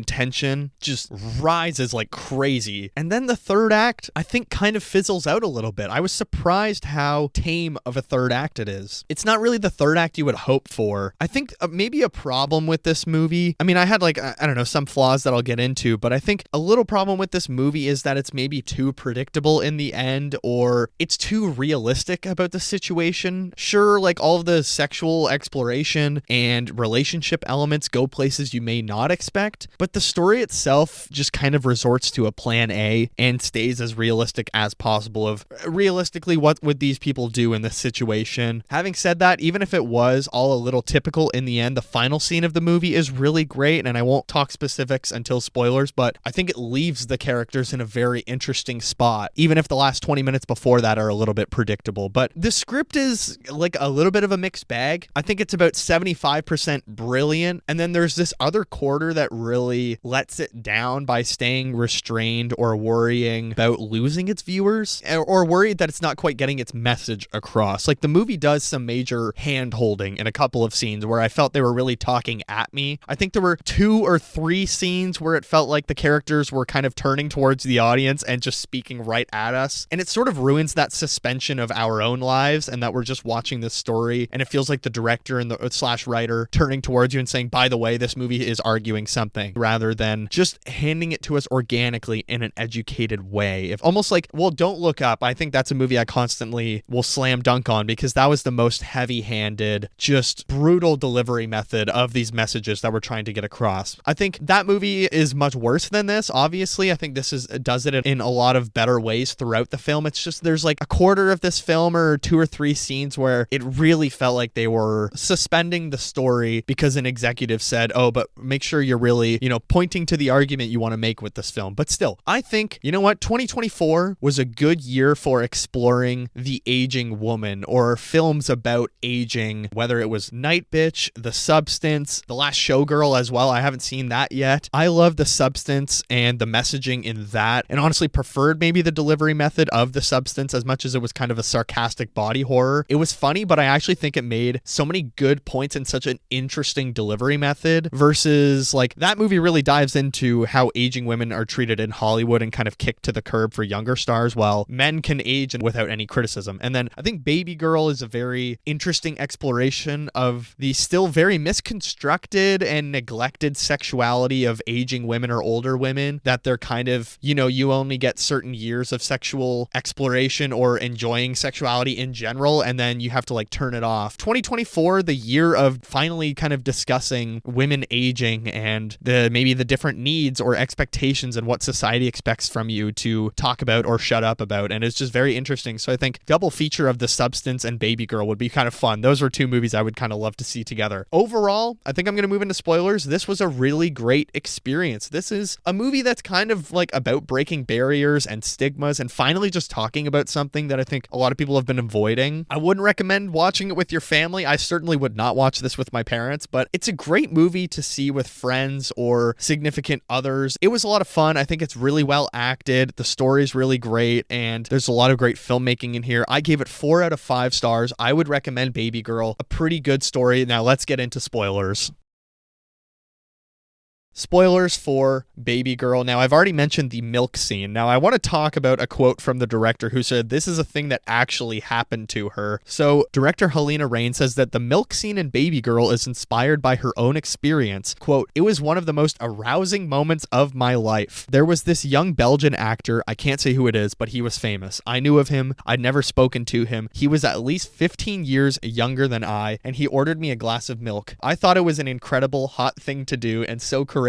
tension just rises like crazy. And then the third act, I think, kind of fizzles out a little bit. I was surprised how tame of a third act it is. It's not really the third act you would hope for. I think maybe a problem with this movie, I mean, I had like, I don't know, some flaws that I'll get into, but I think a little problem with this movie is that it's maybe too predictable in the end, or it's too realistic about the situation. Sure, like all of the sexual exploration and relationship elements go places you may not expect, but the story itself just kind of resorts to a plan A and stays as realistic as possible of realistically what would these people do in this situation. Having said that, even if it was all a little typical in the end, the final scene of the movie is really great, and I won't talk specifics until spoilers, but I think it leaves the characters in a very interesting spot, even if the last 20 minutes before that are a little bit predictable. But the script is like a little bit of a mixed bag. I think it's about 75% brilliant, and then there's this other quarter that really lets it down by staying restrained or worrying about losing its viewers, or worried that it's not quite getting its message across. Like, the movie does some major hand-holding in a couple of scenes where I felt they were really talking at me. I think there were 2 or 3 scenes where it felt like the characters were kind of turning towards the audience and just speaking right at us, and it sort of ruins that suspension of our own lives and that we're just watching this story, and it feels like the director and the slash writer turning towards you and saying, by the way, this movie is arguing something, rather than just handing it to us organically in an educated way. If almost like, well, Don't Look Up, I think that's a movie I constantly will slam dunk on because that was the most heavy-handed, just brutal delivery method of these messages that we're trying to get across. I think that movie is much worse than this. Obviously, I think this does it in a lot of better ways throughout the film. It's just there's like a quarter of this film or 2 or 3 scenes where it really felt like they were suspending the story because an executive said, oh, but make sure you're really, pointing to the argument you want to make with this film. But still, I think, 2024 was a good year for exploring the aging woman, or films about aging, whether it was Night Bitch, The Substance, The Last Showgirl as well. I haven't seen that yet. I love The Substance and the messaging in that, and honestly preferred maybe the delivery method of The Substance as much as it was kind of a sarcastic body horror. It was funny, but I actually think it made so many good points in such an interesting delivery method versus like that movie really dives into how aging women are treated in Hollywood and kind of kicked to the curb for younger stars while men can age without any criticism. And then I think Babygirl is a very interesting exploration of the still very misconstructed and neglected sexuality of aging women or older women, that they're kind of, you only get certain years of sexual exploration or enjoying sexuality in general, and then you have to like turn it off. 2024, the year of finally kind of discussing women aging and maybe the different needs or expectations and what society expects from you to talk about or shut up about, and it's just very interesting. So I think double feature of The Substance and Babygirl would be kind of fun. Those were 2 movies I would kind of love to see together. Overall, I think I'm going to move into spoilers. This was a really great experience. This is a movie that's kind of like about breaking barriers and stigmas and finally just talking about something that I think a lot of people have been avoiding. I wouldn't recommend watching it with your family. I certainly would not watch this with my parents, but it's a great movie to see with friends or significant others. It was a lot of fun. I think it's really well acted. The story's really great, and there's a lot of great filmmaking in here. I gave it 4 out of 5 stars. I would recommend Babygirl. A pretty good story. Now let's get into spoilers. Spoilers for Babygirl. Now, I've already mentioned the milk scene. Now, I want to talk about a quote from the director who said this is a thing that actually happened to her. So, director Helena Rain says that the milk scene in Babygirl is inspired by her own experience. Quote, "It was one of the most arousing moments of my life. There was this young Belgian actor, I can't say who it is, but he was famous. I knew of him. I'd never spoken to him. He was at least 15 years younger than I, and he ordered me a glass of milk. I thought it was an incredible, hot thing to do and so courageous.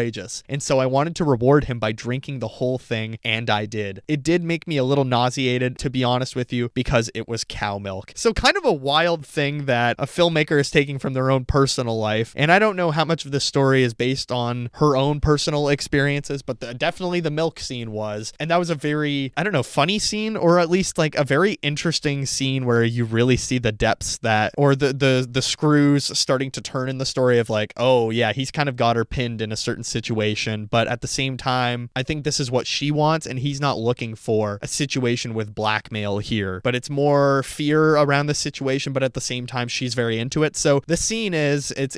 And so I wanted to reward him by drinking the whole thing, and I did. It did make me a little nauseated, to be honest with you, because it was cow milk." So kind of a wild thing that a filmmaker is taking from their own personal life. And I don't know how much of this story is based on her own personal experiences, but definitely the milk scene was. And that was a very, I don't know, funny scene, or at least like a very interesting scene where you really see the depths that, or the screws starting to turn in the story of like, oh yeah, he's kind of got her pinned in a certain situation, but at the same time, I think this is what she wants, and he's not looking for a situation with blackmail here, but it's more fear around the situation, but at the same time, she's very into it. So the scene is, it's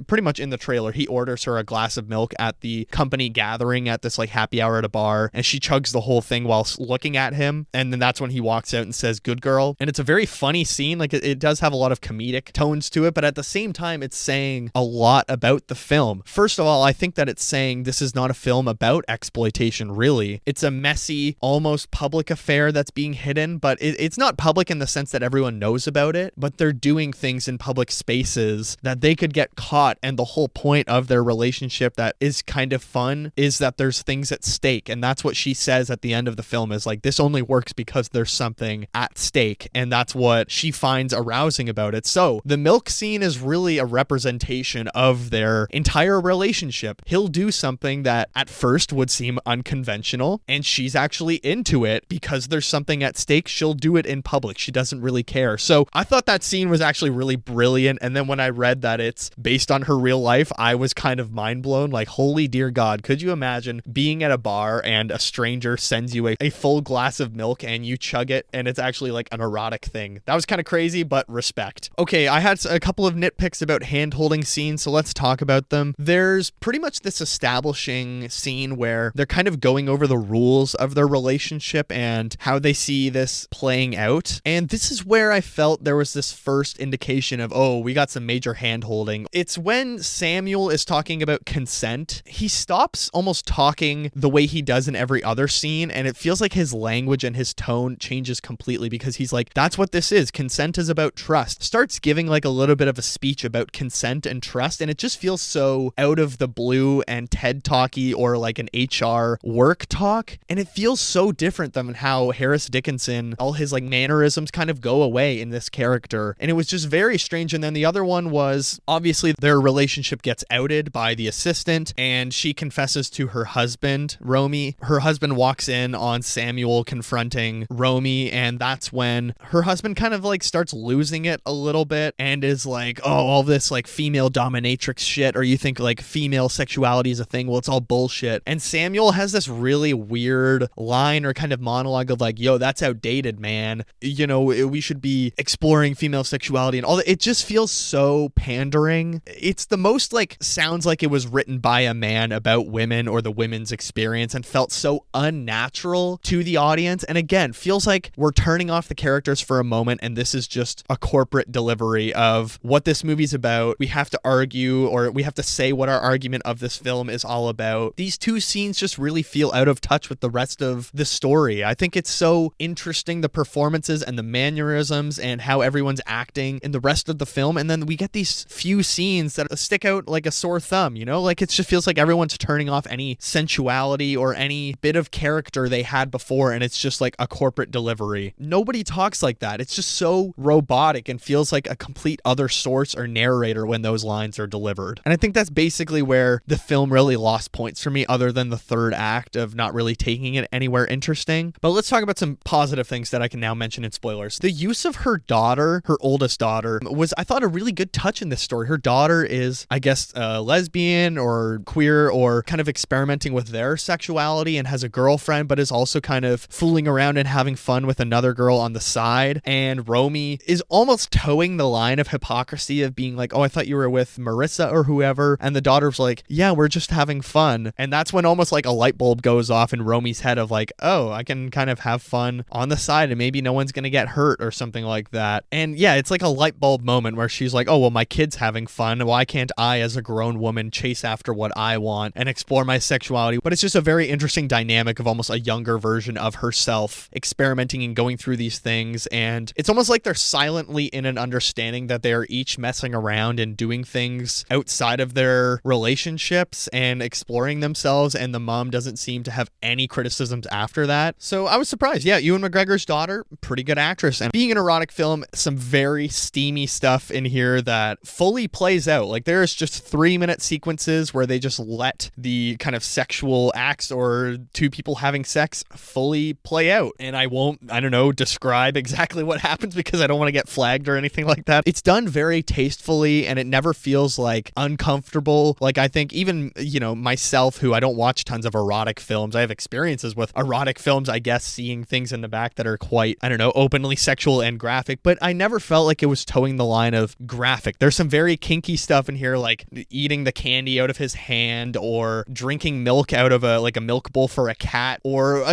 pretty much in the trailer. He orders her a glass of milk at the company gathering at this like happy hour at a bar, and she chugs the whole thing while looking at him, and then that's when he walks out and says, "Good girl." And it's a very funny scene. Like it does have a lot of comedic tones to it, but at the same time, it's saying a lot about the film. First of all, I think that it's saying this is not a film about exploitation, really. It's a messy, almost public affair that's being hidden, but it's not public in the sense that everyone knows about it, but they're doing things in public spaces that they could get caught, and the whole point of their relationship that is kind of fun is that there's things at stake, and that's what she says at the end of the film is like, this only works because there's something at stake, and that's what she finds arousing about it. So the milk scene is really a representation of their entire relationship. He'll do something that at first would seem unconventional, and she's actually into it because there's something at stake. She'll do it in public. She doesn't really care. So I thought that scene was actually really brilliant. And then when I read that it's based on her real life, I was kind of mind blown. Like, holy dear God, could you imagine being at a bar and a stranger sends you a full glass of milk and you chug it, and it's actually like an erotic thing? That was kind of crazy, but respect. Okay, I had a couple of nitpicks about hand-holding scenes, so let's talk about them. There's pretty much this establishing scene where they're kind of going over the rules of their relationship and how they see this playing out. And this is where I felt there was this first indication of, oh, we got some major hand-holding. It's when Samuel is talking about consent. He stops almost talking the way he does in every other scene, and it feels like his language and his tone changes completely because he's like, that's what this is. Consent is about trust. Starts giving like a little bit of a speech about consent and trust, and it just feels so out of the blue and TED Talky or like an HR work talk. And it feels so different than how Harris Dickinson, all his like mannerisms kind of go away in this character. And it was just very strange. And then the other one was obviously their relationship gets outed by the assistant, and she confesses to her husband, Romy. Her husband walks in on Samuel confronting Romy, and that's when her husband kind of like starts losing it a little bit and is like, oh, all this like female dominatrix shit, or you think like female sexuality is a thing. Well, it's all bullshit. And Samuel has this really weird line or kind of monologue of like, yo, that's outdated, man. You know, we should be exploring female sexuality and all that. It just feels so pandering. It's the most like, sounds like it was written by a man about women or the women's experience, and felt so unnatural to the audience. And again, feels like we're turning off the characters for a moment, and this is just a corporate delivery of what this movie's about. We have to argue, or we have to say what our argument of this film is all about. These two scenes just really feel out of touch with the rest of the story. I think it's so interesting, the performances and the mannerisms and how everyone's acting in the rest of the film. And then we get these few scenes that stick out like a sore thumb, you know? Like it just feels like everyone's turning off any sensuality or any bit of character they had before, and it's just like a corporate delivery. Nobody talks like that. It's just so robotic and feels like a complete other source or narrator when those lines are delivered. And I think that's basically where the the film really lost points for me other than the third act of not really taking it anywhere interesting. But let's talk about some positive things that I can now mention in spoilers. The use of her daughter, her oldest daughter, was, I thought, a really good touch in this story. Her daughter is, I guess, lesbian or queer or kind of experimenting with their sexuality and has a girlfriend, but is also kind of fooling around and having fun with another girl on the side. And Romy is almost towing the line of hypocrisy of being like, oh, I thought you were with Marissa or whoever. And the daughter's like, yeah, we're just having fun. And that's when almost like a light bulb goes off in Romy's head of like, oh, I can kind of have fun on the side and maybe no one's going to get hurt or something like that. And yeah, it's like a light bulb moment where she's like, oh, well, my kid's having fun. Why can't I, as a grown woman, chase after what I want and explore my sexuality? But it's just a very interesting dynamic of almost a younger version of herself experimenting and going through these things. And it's almost like they're silently in an understanding that they are each messing around and doing things outside of their relationships and exploring themselves. And the mom doesn't seem to have any criticisms after that. So I was surprised. Yeah, Ewan McGregor's daughter, pretty good actress. And being an erotic film, some very steamy stuff in here that fully plays out. Like there's just 3-minute sequences where they just let the kind of sexual acts or two people having sex fully play out. And I don't know, describe exactly what happens because I don't want to get flagged or anything like that. It's done very tastefully and it never feels like uncomfortable. Like I think even, myself, who I don't watch tons of erotic films, I have experiences with erotic films, I guess, seeing things in the back that are quite, openly sexual and graphic, but I never felt like it was towing the line of graphic. There's some very kinky stuff in here, like eating the candy out of his hand or drinking milk out of a milk bowl for a cat, or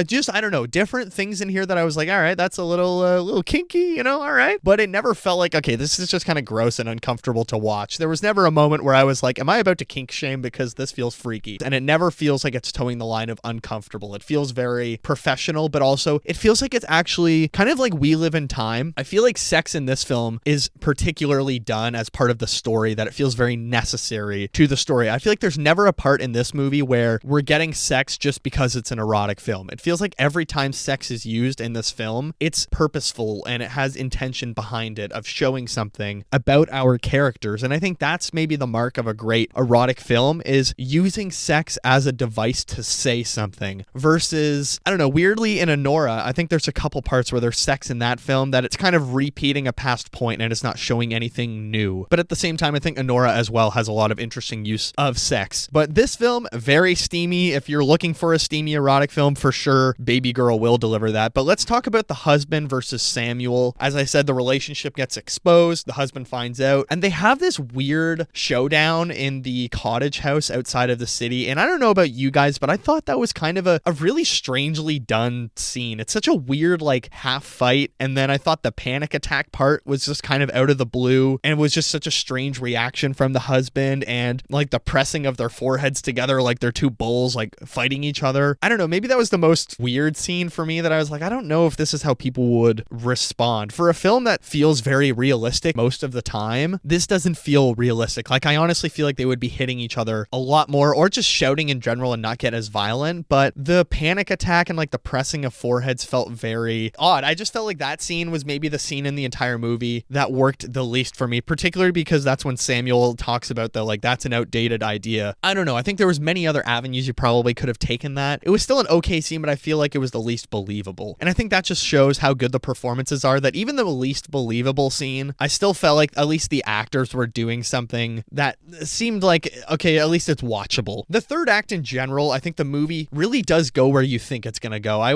different things in here that I was like, all right, that's a little kinky, all right. But it never felt like, okay, this is just kind of gross and uncomfortable to watch. There was never a moment where I was like, am I about to kink shame because this feels freaky? And it never feels like it's towing the line of uncomfortable. It feels very professional, but also it feels like it's actually kind of like We Live in Time. I feel like sex in this film is particularly done as part of the story, that it feels very necessary to the story. I feel like there's never a part in this movie where we're getting sex just because it's an erotic film. It feels like every time sex is used in this film, it's purposeful and it has intention behind it of showing something about our characters. And I think that's maybe the mark of a great erotic film, is using sex as a device to say something versus, weirdly in Anora, I think there's a couple parts where there's sex in that film that it's kind of repeating a past point and it's not showing anything new. But at the same time, I think Anora as well has a lot of interesting use of sex. But this film, very steamy. If you're looking for a steamy erotic film, for sure, Babygirl will deliver that. But let's talk about the husband versus Samuel. As I said, the relationship gets exposed. The husband finds out. And they have this weird showdown in the cottage house outside of the city. And I don't know about you guys, but I thought that was kind of a really strangely done scene. It's such a weird, half fight. And then I thought the panic attack part was just kind of out of the blue and was just such a strange reaction from the husband, and the pressing of their foreheads together like they're two bulls fighting each other. I don't know, maybe that was the most weird scene for me that I was like, I don't know if this is how people would respond. For a film that feels very realistic most of the time, this doesn't feel realistic. I honestly feel like they would be hitting each other a lot more, or just shouting in general and not get as violent. But the panic attack and the pressing of foreheads felt very odd. I just felt like that scene was maybe the scene in the entire movie that worked the least for me, particularly because that's when Samuel talks about that's an outdated idea. I don't know. I think there was many other avenues you probably could have taken that. It was still an okay scene, but I feel like it was the least believable. And I think that just shows how good the performances are, that even the least believable scene, I still felt like at least the actors were doing something that seemed like, okay, at least it's watchable. The third act in general, I think the movie really does go where you think it's going to go. I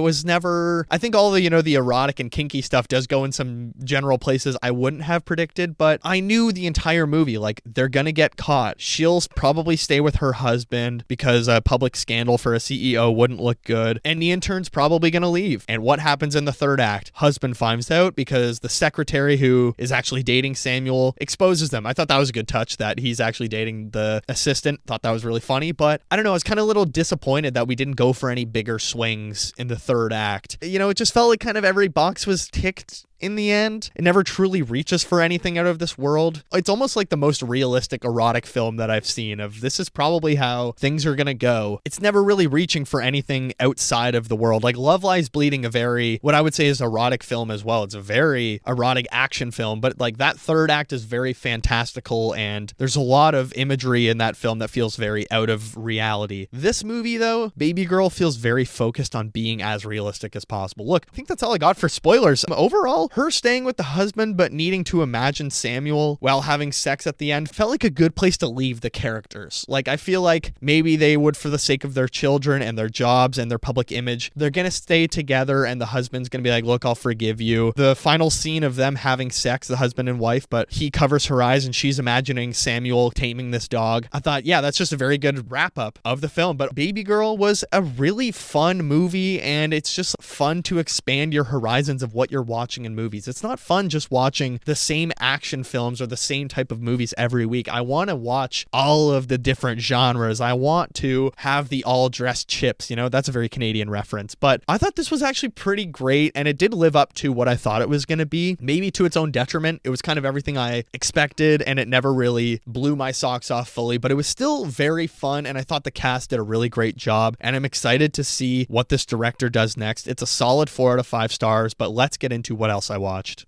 think all the, the erotic and kinky stuff does go in some general places I wouldn't have predicted, but I knew the entire movie, they're going to get caught. She'll probably stay with her husband because a public scandal for a CEO wouldn't look good, and the intern's probably going to leave. And what happens in the third act? Husband finds out because the secretary who is actually dating Samuel exposes them. I thought that was a good touch, that he's actually dating the assistant. Thought that was really funny, but I don't know, I was kind of a little disappointed that we didn't go for any bigger swings in the third act. It just felt like kind of every box was ticked in the end. It never truly reaches for anything out of this world. It's almost like the most realistic erotic film that I've seen of this is probably how things are gonna go. It's never really reaching for anything outside of the world. Like Love Lies Bleeding, a very, what I would say is erotic film as well. It's a very erotic action film, but like that third act is very fantastical and there's a lot of imagery in that film that feels very out of reality. This movie though, Babygirl, feels very focused on being as realistic as possible. Look, I think that's all I got for spoilers. Overall, her staying with the husband but needing to imagine Samuel while having sex at the end felt like a good place to leave the characters. Like I feel like maybe they would, for the sake of their children and their jobs and their public image, they're gonna stay together and the husband's gonna be like, look, I'll forgive you. The final scene of them having sex, the husband and wife, but he covers her eyes and she's imagining Samuel taming this dog. I thought, yeah, that's just a very good wrap up of the film. But Babygirl was a really fun movie and it's just fun to expand your horizons of what you're watching in movies. It's not fun just watching the same action films or the same type of movies every week. I want to watch all of the different genres. I want to have the all dressed chips, you know, that's a very Canadian reference. But I thought this was actually pretty great and it did live up to what I thought it was going to be, maybe to its own detriment. It was kind of everything I expected and it never really blew my socks off fully, but it was still very fun and I thought the cast did a really great job and I'm excited to see what this director does next. It's a solid 4 out of 5 stars, but let's get into what else I watched.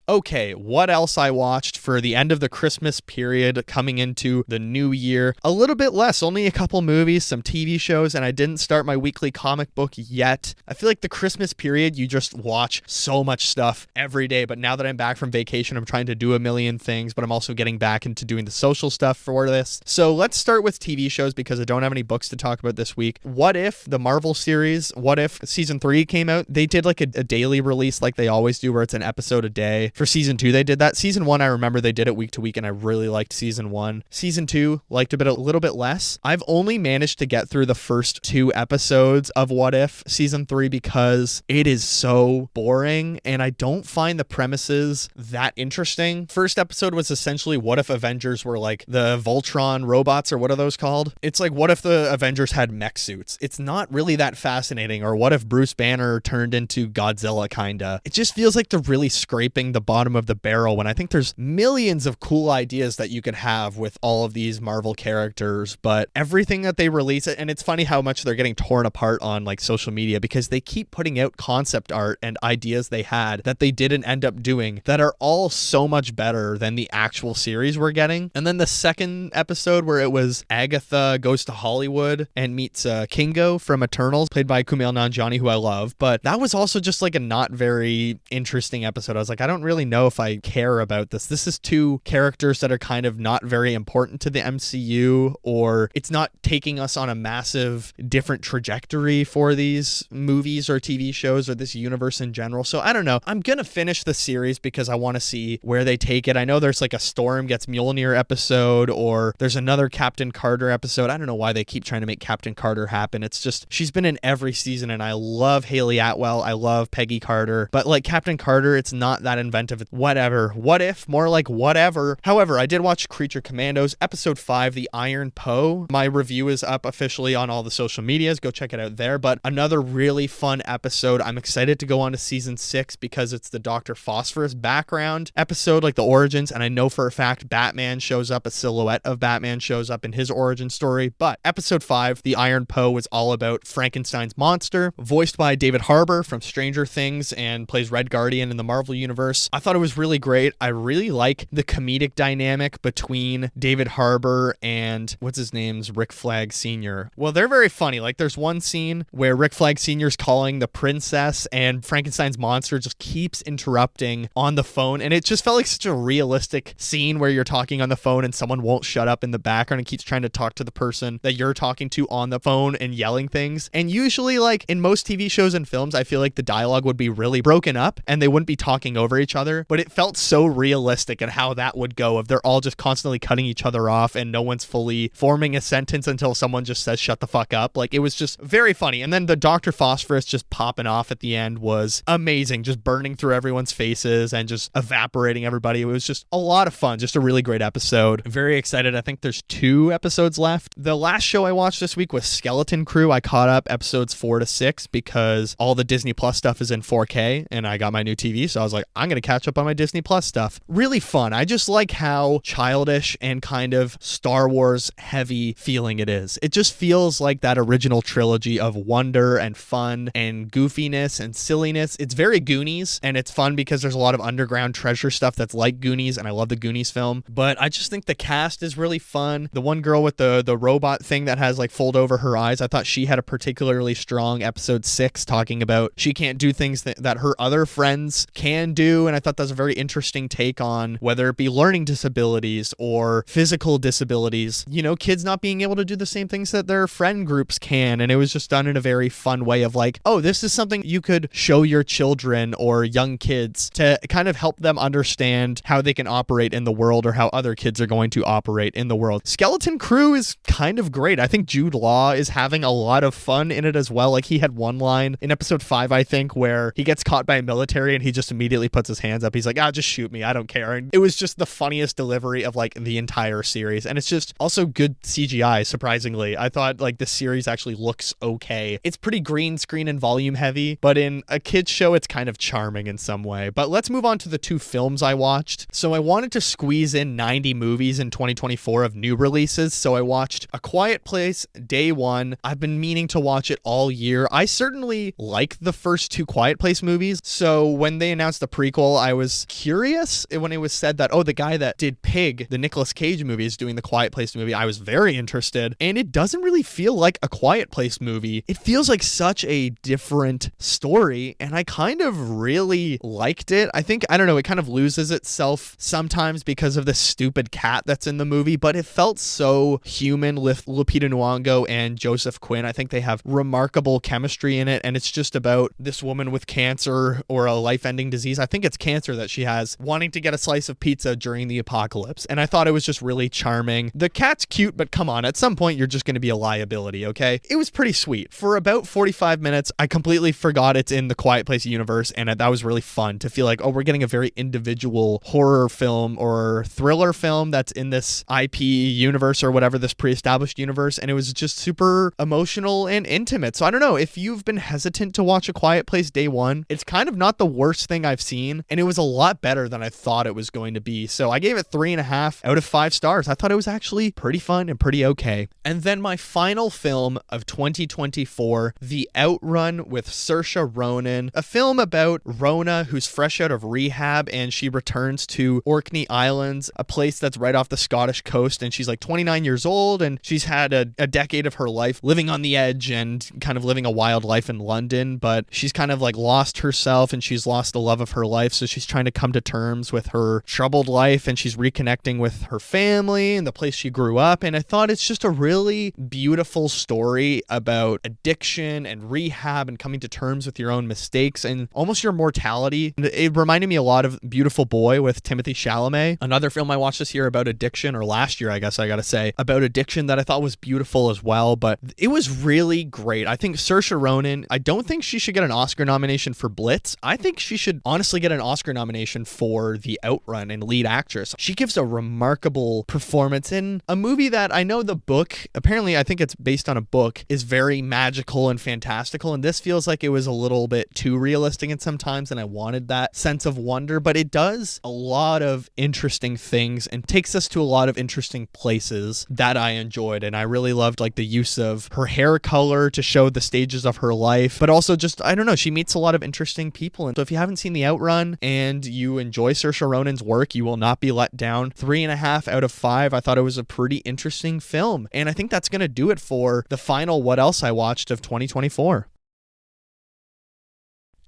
Okay, what else I watched for the end of the Christmas period coming into the new year? A little bit less, only a couple movies, some TV shows, and I didn't start my weekly comic book yet. I feel like the Christmas period, you just watch so much stuff every day, but now that I'm back from vacation, I'm trying to do a million things, but I'm also getting back into doing the social stuff for this. So let's start with TV shows because I don't have any books to talk about this week. What If, the Marvel series, What If season 3 came out? They did like a daily release like they always do where it's an episode a day. For season 2, they did that. Season 1, I remember they did it week to week, and I really liked season 1. Season 2, liked a little bit less. I've only managed to get through the first 2 episodes of What If season 3 because it is so boring, and I don't find the premises that interesting. First episode was essentially what if Avengers were like the Voltron robots, or what are those called? It's like, what if the Avengers had mech suits? It's not really that fascinating. Or what if Bruce Banner turned into Godzilla, kinda? It just feels like they're really scraping the bottom of the barrel when I think there's millions of cool ideas that you could have with all of these Marvel characters, but everything that they release, and it's funny how much they're getting torn apart on like social media because they keep putting out concept art and ideas they had that they didn't end up doing that are all so much better than the actual series we're getting. And then the second episode where it was Agatha goes to Hollywood and meets Kingo from Eternals, played by Kumail Nanjiani, who I love, but that was also just like a not very interesting episode. I was like, I don't really know if I care about this. This is 2 characters that are kind of not very important to the MCU, or it's not taking us on a massive different trajectory for these movies or TV shows or this universe in general. So I don't know. I'm gonna finish the series because I want to see where they take it. I know there's like a Storm gets Mjolnir episode, or there's another Captain Carter episode. I don't know why they keep trying to make Captain Carter happen. It's just, she's been in every season and I love Haley Atwell. I love Peggy Carter, but like Captain Carter, it's not that inventive. Whatever. What If, more like whatever. However, I did watch Creature Commandos episode 5, The Iron Poe. My review is up officially on all the social medias. Go check it out there. But another really fun episode. I'm excited to go on to season 6 because it's the Dr. Phosphorus background episode, like the origins. And I know for a fact Batman shows up, a silhouette of Batman shows up in his origin story. But episode 5, The Iron Poe, was all about Frankenstein's monster, voiced by David Harbour from Stranger Things and plays Red Guardian in the Marvel Universe. I thought it was really great. I really like the comedic dynamic between David Harbour and what's his name's Rick Flag Sr. Well, they're very funny. Like there's one scene where Rick Flag Sr. is calling the princess and Frankenstein's monster just keeps interrupting on the phone, and it just felt like such a realistic scene where you're talking on the phone and someone won't shut up in the background and keeps trying to talk to the person that you're talking to on the phone and yelling things. And usually, like in most TV shows and films, I feel like the dialogue would be really broken up and they wouldn't be talking over each other. other, but it felt so realistic and how that would go if they're all just constantly cutting each other off and no one's fully forming a sentence until someone just says shut the fuck up. Like, it was just very funny. And then the Dr. Phosphorus just popping off at the end was amazing, just burning through everyone's faces and just evaporating everybody. It was just a lot of fun, just a really great episode. I'm very excited. I think there's 2 episodes left. The last show I watched this week was Skeleton Crew. I caught up episodes 4 to 6 because all the Disney Plus stuff is in 4K and I got my new TV, so I was like, I'm gonna catch up on my Disney Plus stuff. Really fun. I just like how childish and kind of Star Wars heavy feeling it is. It just feels like that original trilogy of wonder and fun and goofiness and silliness. It's very Goonies, and it's fun because there's a lot of underground treasure stuff that's like Goonies, and I love the Goonies film. But I just think the cast is really fun. The one girl with the robot thing that has like fold over her eyes, I thought she had a particularly strong episode 6 talking about she can't do things that her other friends can do, and I thought that was a very interesting take on whether it be learning disabilities or physical disabilities, you know, kids not being able to do the same things that their friend groups can. And it was just done in a very fun way of like, oh, this is something you could show your children or young kids to kind of help them understand how they can operate in the world or how other kids are going to operate in the world. Skeleton Crew is kind of great. I think Jude Law is having a lot of fun in it as well. Like, he had one line in episode 5, I think, where he gets caught by a military and he just immediately puts his hands up. He's like, just shoot me, I don't care. And it was just the funniest delivery of like the entire series. And it's just also good CGI, surprisingly. I thought like this series actually looks okay. It's pretty green screen and volume heavy, but in a kid's show, it's kind of charming in some way. But let's move on to the 2 films I watched. So I wanted to squeeze in 90 movies in 2024 of new releases. So I watched A Quiet Place Day 1. I've been meaning to watch it all year. I certainly like the first 2 Quiet Place movies. So when they announced the prequel, I was curious when it was said that, oh, the guy that did Pig, the Nicolas Cage movie, is doing the Quiet Place movie. I was very interested. And it doesn't really feel like a Quiet Place movie. It feels like such a different story. And I kind of really liked it. I think, I don't know, it kind of loses itself sometimes because of the stupid cat that's in the movie, but it felt so human with Lupita Nyong'o and Joseph Quinn. I think they have remarkable chemistry in it. And it's just about this woman with cancer or a life-ending disease. I think it's cancer that she has, wanting to get a slice of pizza during the apocalypse. And I thought it was just really charming. The cat's cute, but come on, at some point you're just going to be a liability, okay? It was pretty sweet. For about 45 minutes, I completely forgot it's in the Quiet Place universe, and that was really fun to feel like, oh, we're getting a very individual horror film or thriller film that's in this IP universe or whatever, this pre-established universe, and it was just super emotional and intimate. So I don't know, if you've been hesitant to watch A Quiet Place Day 1, it's kind of not the worst thing I've seen, and it was a lot better than I thought it was going to be. So I gave it 3.5 out of 5 stars. I thought it was actually pretty fun and pretty okay. And then my final film of 2024, The Outrun with Saoirse Ronan, a film about Rona, who's fresh out of rehab, and she returns to Orkney Islands, a place that's right off the Scottish coast, and she's like 29 years old, and she's had a decade of her life living on the edge and kind of living a wild life in London, but she's kind of like lost herself and she's lost the love of her life, so she's trying to come to terms with her troubled life, and she's reconnecting with her family and the place she grew up. And I thought it's just a really beautiful story about addiction and rehab and coming to terms with your own mistakes and almost your mortality. It reminded me a lot of Beautiful Boy with Timothée Chalamet, another film I watched this year about addiction, or last year I guess I gotta say, about addiction, that I thought was beautiful as well. But it was really great. I think Saoirse Ronan, I don't think she should get an Oscar nomination for Blitz. I think she should honestly get an Oscar nomination for The Outrun and lead actress. She gives a remarkable performance in a movie that I know the book, apparently I think it's based on a book, is very magical and fantastical, and this feels like it was a little bit too realistic in some times, and I wanted that sense of wonder, but it does a lot of interesting things and takes us to a lot of interesting places that I enjoyed. And I really loved like the use of her hair color to show the stages of her life, but also just, I don't know, she meets a lot of interesting people. And so if you haven't seen The Outrun and you enjoy Saoirse Ronan's work, you will not be let down. 3.5 out of 5. I thought it was a pretty interesting film. And I think that's going to do it for the final What Else I Watched of 2024.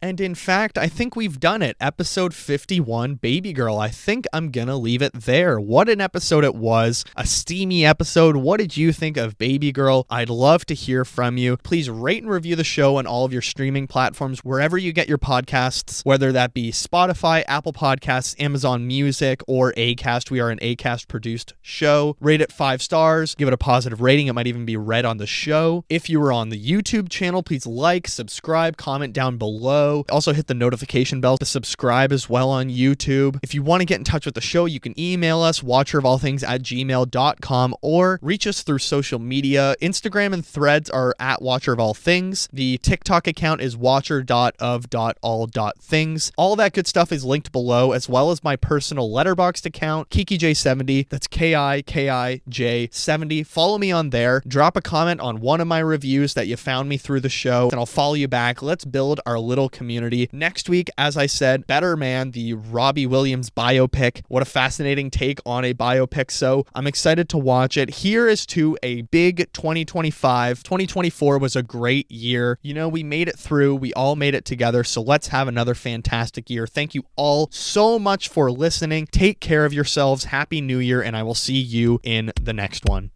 And in fact, I think we've done it. Episode 51, Babygirl. I think I'm gonna leave it there. What an episode it was. A steamy episode. What did you think of Babygirl? I'd love to hear from you. Please rate and review the show on all of your streaming platforms, wherever you get your podcasts, whether that be Spotify, Apple Podcasts, Amazon Music, or Acast. We are an Acast produced show. Rate it 5 stars. Give it a positive rating. It might even be read on the show. If you are on the YouTube channel, please like, subscribe, comment down below. Also hit the notification bell to subscribe as well on YouTube. If you want to get in touch with the show, you can email us, watcherofallthings@gmail.com, or reach us through social media. Instagram and Threads are at watcherofallthings. The TikTok account is watcher.of.all.things. All that good stuff is linked below, as well as my personal Letterboxd account, KikiJ70. That's KIKIJ70. Follow me on there. Drop a comment on one of my reviews that you found me through the show, and I'll follow you back. Let's build our little community. Next week, as I said, Better Man, the Robbie Williams biopic. What a fascinating take on a biopic. So I'm excited to watch it. Here is to a big 2025. 2024 was a great year. You know, we made it through. We all made it together. So let's have another fantastic year. Thank you all so much for listening. Take care of yourselves. Happy New Year, and I will see you in the next one.